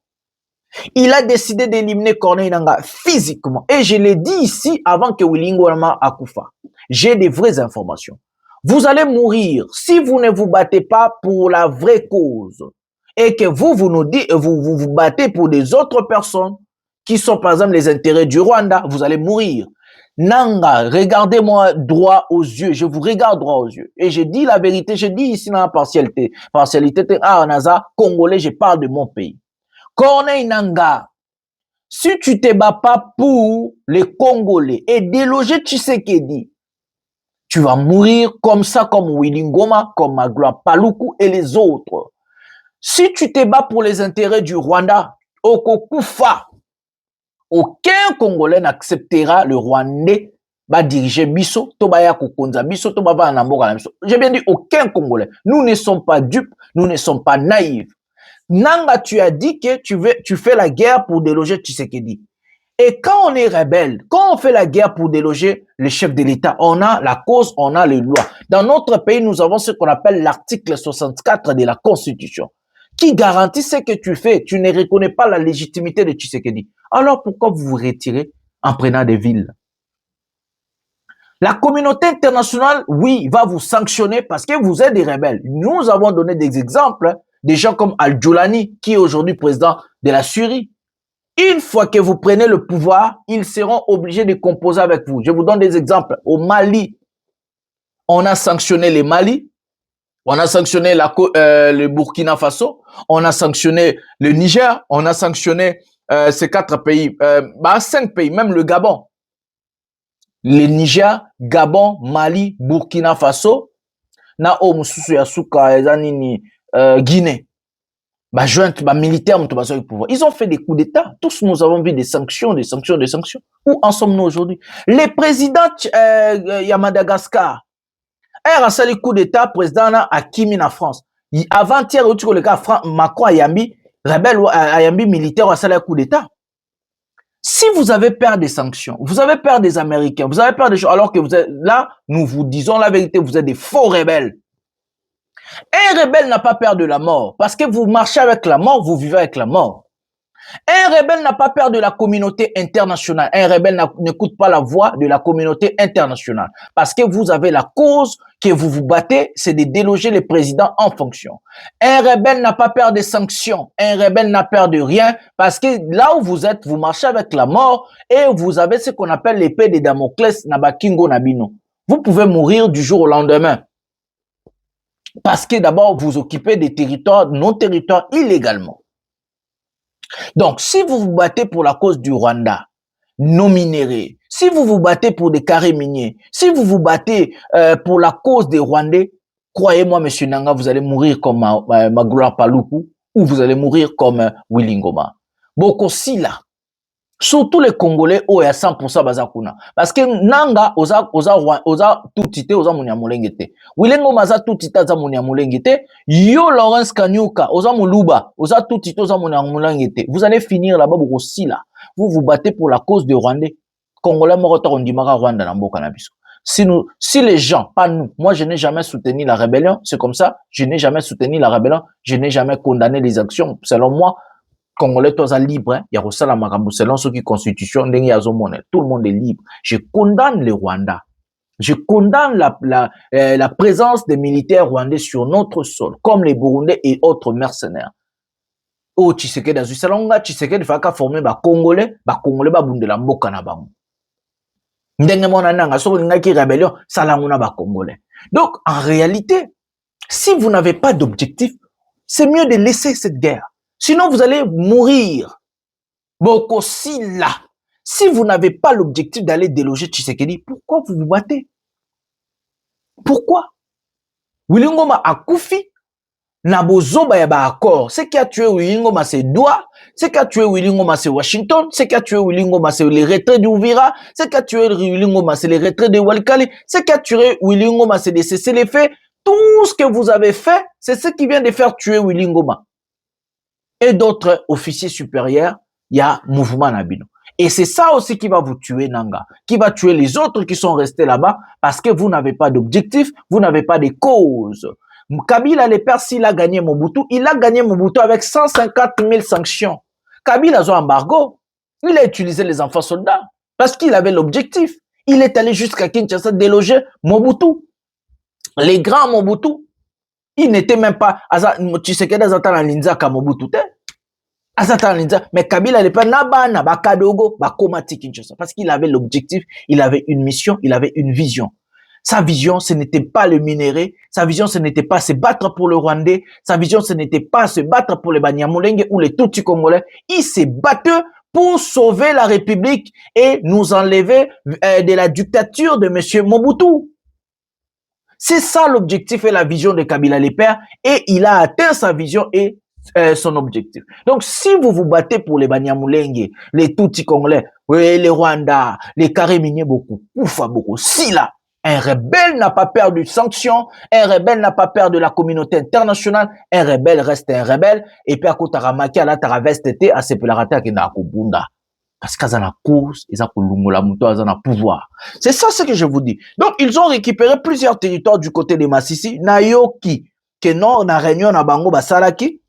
Il a décidé d'éliminer Corneille Nanga physiquement. Et je l'ai dit ici avant que Willy Ngoma akufa. J'ai des vraies informations. Vous allez mourir si vous ne vous battez pas pour la vraie cause. Et que vous nous dites, vous battez pour des autres personnes qui sont par exemple les intérêts du Rwanda, vous allez mourir. Nanga, regardez-moi droit aux yeux, je vous regarde droit aux yeux. Et je dis la vérité, je dis ici dans la partialité, Naza, Congolais, je parle de mon pays. Corneille Nanga, si tu te bats pas pour les Congolais et déloger Tshisekedi, tu vas mourir comme ça, comme Willy Ngoma, comme Magloa Paluku et les autres. Si tu te bats pour les intérêts du Rwanda, Okokufa, aucun Congolais n'acceptera le Rwandais va diriger Bisso, Tobaya Kokonza Bisso, Tobaba Namboka Bisso. J'ai bien dit aucun Congolais. Nous ne sommes pas dupes, nous ne sommes pas naïfs. Nanga, tu as dit que tu fais la guerre pour déloger Tshisekedi. Et quand on est rebelle, quand on fait la guerre pour déloger le chef de l'État, on a la cause, on a les lois. Dans notre pays, nous avons ce qu'on appelle l'article 64 de la Constitution, qui garantit ce que tu fais. Tu ne reconnais pas la légitimité de Tshisekedi. Alors pourquoi vous vous retirez en prenant des villes? La communauté internationale, oui, va vous sanctionner parce que vous êtes des rebelles. Nous avons donné des exemples, des gens comme Al-Joulani, qui est aujourd'hui président de la Syrie. Une fois que vous prenez le pouvoir, ils seront obligés de composer avec vous. Je vous donne des exemples. Au Mali, on a sanctionné le Mali, on a sanctionné le Burkina Faso, on a sanctionné le Niger, on a sanctionné ces 4 pays, 5 pays, même le Gabon. Le Niger, Gabon, Mali, Burkina Faso, na o mususu ya suka ezanini Guinée. Militaires, ils ont fait des coups d'État. Tous nous avons vu des sanctions, des sanctions, des sanctions. Où en sommes-nous aujourd'hui? Les présidents à Madagascar, a fait les coups d'État, président à Kimi en France. Avant-hier, Macron a yambi, rebelle, a yambi militaire, a fait les coups d'État. Si vous avez peur des sanctions, vous avez peur des Américains, vous avez peur des choses, alors que vous êtes là, nous vous disons la vérité, vous êtes des faux rebelles. Un rebelle n'a pas peur de la mort, parce que vous marchez avec la mort, vous vivez avec la mort. Un rebelle n'a pas peur de la communauté internationale. Un rebelle n'écoute pas la voix de la communauté internationale, parce que vous avez la cause que vous vous battez, c'est de déloger les présidents en fonction. Un rebelle n'a pas peur des sanctions. Un rebelle n'a peur de rien, parce que là où vous êtes, vous marchez avec la mort et vous avez ce qu'on appelle l'épée de Damoclès Nabakingo Nabino. Vous pouvez mourir du jour au lendemain. Parce que d'abord, vous occupez des territoires, nos territoires illégalement. Donc, si vous vous battez pour la cause du Rwanda, non minérés, si vous vous battez pour des carrés miniers, si vous vous battez pour la cause des Rwandais, croyez-moi, monsieur Nanga, vous allez mourir comme Magloire Paluku ou vous allez mourir comme Willy Ngoma. Boko Sila. Surtout les Congolais, oh, à 100% bazakuna. Parce que Nanga, oza tutite, oza munia mulengete. Wilengo maza tutita za munia mulengete. Yo Lawrence Kanyuka, oza muluba, oza tutite, oza munia mulengete. Vous allez finir là-bas, aussi là. Vous vous battez pour la cause des Rwandais. Congolais, morota, on dit mara Rwanda, nambo cannabis. Si les gens, pas nous, moi je n'ai jamais soutenu la rébellion, c'est comme ça, je n'ai jamais soutenu la rébellion, je n'ai jamais condamné les actions. Selon moi, Congolais, tous sont libres, il y a aussi la marambo, selon ce qui constitution, tout le monde est libre. Je condamne le Rwanda. Je condamne la présence des militaires rwandais sur notre sol, comme les Burundais et autres mercenaires. Oh, Tshisekedi, Salonga, Tshisekedi, faka former Congolais, bundela mboka na bango. Ndenge mona nanga, so ngaki rébellion, salamuna Congolais. Donc, en réalité, si vous n'avez pas d'objectif, c'est mieux de laisser cette guerre. Sinon, vous allez mourir. Boko Sila. Si vous n'avez pas l'objectif d'aller déloger Tshisekedi, pourquoi vous vous battez? Pourquoi? Willy Ngoma a koufi. Nabozoba yaba accord. Ce qui a tué Willy Ngoma, c'est Doha. Ce qui a tué Willy Ngoma, c'est Washington. Ce qui a tué Willy Ngoma, c'est les retraits d'Ouvira. Ce qui a tué Willy Ngoma, c'est les retraits de Walikale. Ce qui a tué Willy Ngoma, c'est de cesser les faits. Tout ce que vous avez fait, c'est ce qui vient de faire tuer Willy Ngoma. Et d'autres officiers supérieurs, il y a mouvement Nabino. Et c'est ça aussi qui va vous tuer, Nanga, qui va tuer les autres qui sont restés là-bas parce que vous n'avez pas d'objectif, vous n'avez pas de cause. Kabila, le père, s'il a gagné Mobutu, il a gagné Mobutu avec 150 000 sanctions. Kabila a un embargo. Il a utilisé les enfants soldats parce qu'il avait l'objectif. Il est allé jusqu'à Kinshasa déloger Mobutu. Les grands Mobutu. Il n'était même pas, Tshisekedi azata na linza ka Mobutu te. Azata na linza, mais Kabila n'est pas nabana, bakadogo, bakomati Kinshasa. Parce qu'il avait l'objectif, il avait une mission, il avait une vision. Sa vision, ce n'était pas le minerai. Sa vision, ce n'était pas se battre pour le Rwandais. Sa vision, ce n'était pas se battre pour les Banyamulenge ou les Tutsi Congolais. Il s'est battu pour sauver la République et nous enlever de la dictature de monsieur Mobutu. C'est ça l'objectif et la vision de Kabila le père et il a atteint sa vision et son objectif. Donc si vous vous battez pour les Banyamulenge, les Tutsi Congolais, les Rwandais, les carrés miniers beaucoup, oufa beaucoup, si là, Un rebelle n'a pas peur de sanctions, un rebelle n'a pas peur de la communauté internationale, un rebelle reste un rebelle, et puis à côté de Ramaki, à la Taravestete, à Sepelarata, qui n'a Bunda. Parce qu'ils ont la cause, ils ont le pouvoir. C'est ça ce que je vous dis. Donc, ils ont récupéré plusieurs territoires du côté de Massissi, Nayoki, que non, on a réunion à Bango, Basalaki,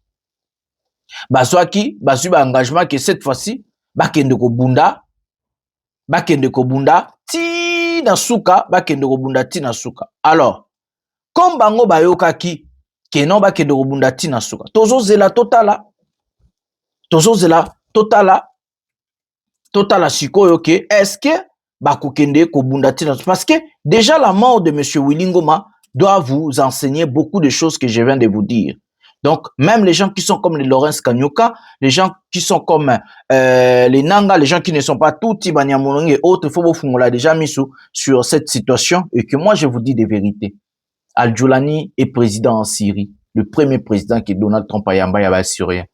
Baswaki, Basu, engagement que cette fois-ci, Bakendeko Bunda, Tina Suka, Bakendeko Bunda, Tina Suka. Alors, comme Bango Bayokaki, que non, Bakendeko Bunda, Tina Suka. Tozo Zela Totala, Totala Sikoyo, que est-ce que Bakukende Kobunda Tina Suka? Parce que déjà la mort de M. Willy Ngoma doit vous enseigner beaucoup de choses que je viens de vous dire. Donc, même les gens qui sont comme les Lawrence Kanyuka, les gens qui sont comme les Nanga, les gens qui ne sont pas tout Tibanyamolong et autres, il faut vous l'a déjà mis sur cette situation et que moi, je vous dis des vérités. Al-Joulani est président en Syrie, le premier président qui est Donald Trump à Yamba Yaba syrien.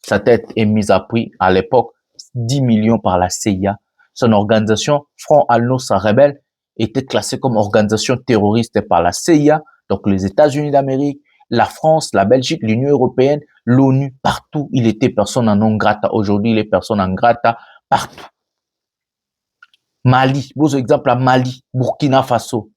Sa tête est mise à prix à l'époque 10 millions par la CIA. Son organisation, Front al-Nusra rebelle, était classée comme organisation terroriste par la CIA, donc les États-Unis d'Amérique, la France, la Belgique, l'Union européenne, l'ONU, partout, il était personne en non grata. Aujourd'hui, il est personne en grata partout. Mali, beau exemple à Mali, Burkina Faso,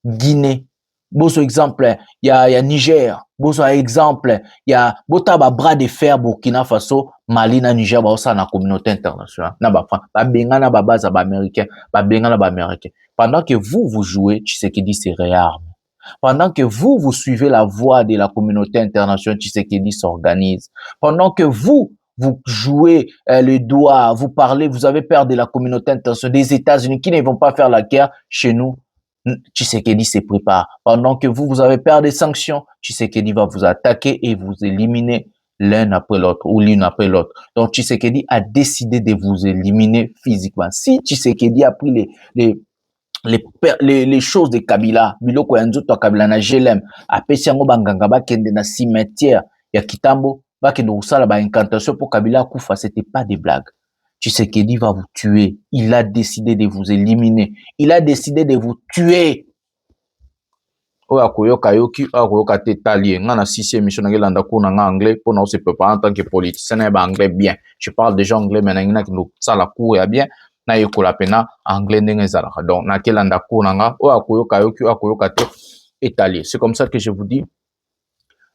Guinée, beau exemple, il y a Niger, beau exemple, il y a Botaba bras de fer, Burkina Faso, Mali, na Niger, bah, ça, na communauté internationale. Na ba bengana ba base ba américain, ba bengana ba américain. Pendant que vous jouez, Tshisekedi se réarme. Pendant que vous suivez la voie de la communauté internationale, Tshisekedi s'organise. Pendant que vous jouez le doigt, vous parlez, vous avez peur de la communauté internationale, des États-Unis qui ne vont pas faire la guerre chez nous, Tshisekedi se prépare. Pendant que vous avez peur des sanctions, Tshisekedi va vous attaquer et vous éliminer l'un après l'autre ou l'une après l'autre. Donc Tshisekedi a décidé de vous éliminer physiquement. Si Tshisekedi a pris les choses de Kabila, biloko ya nzoto Kabila na Jelem, apesi yango banganga bakende na cimetière ya Kitambo, bakende kusala ba incantation pour Kabila kufa, c'était pas des blagues. Tshisekedi va vous tuer. Il a décidé de vous éliminer. Il a décidé de vous tuer. Oya koyoka yoki, oya koyoka te talie. Nga na 6e émission na landa ko na anglais pour nous se préparer en tant que politicien na ba anglais bien. Je parle déjà anglais mais na ki no sala cours ya bien. Na yekola pena anglais ndenge ezalaka. Donc na kelanda ko na nga oya koyoka yoki, oya koyoka te étalé. C'est comme ça que je vous dis,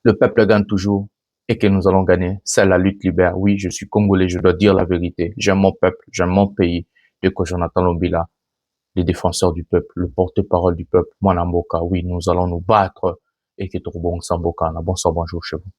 le peuple gagne toujours et que nous allons gagner. C'est la lutte libère. Oui, je suis congolais, je dois dire la vérité. J'aime mon peuple, j'aime mon pays. De que Jonathan Lombila, les défenseurs du peuple, le porte-parole du peuple, Mwanamboka. Oui, nous allons nous battre et que tout bon Samboka. Bonsoir, bonjour chez vous.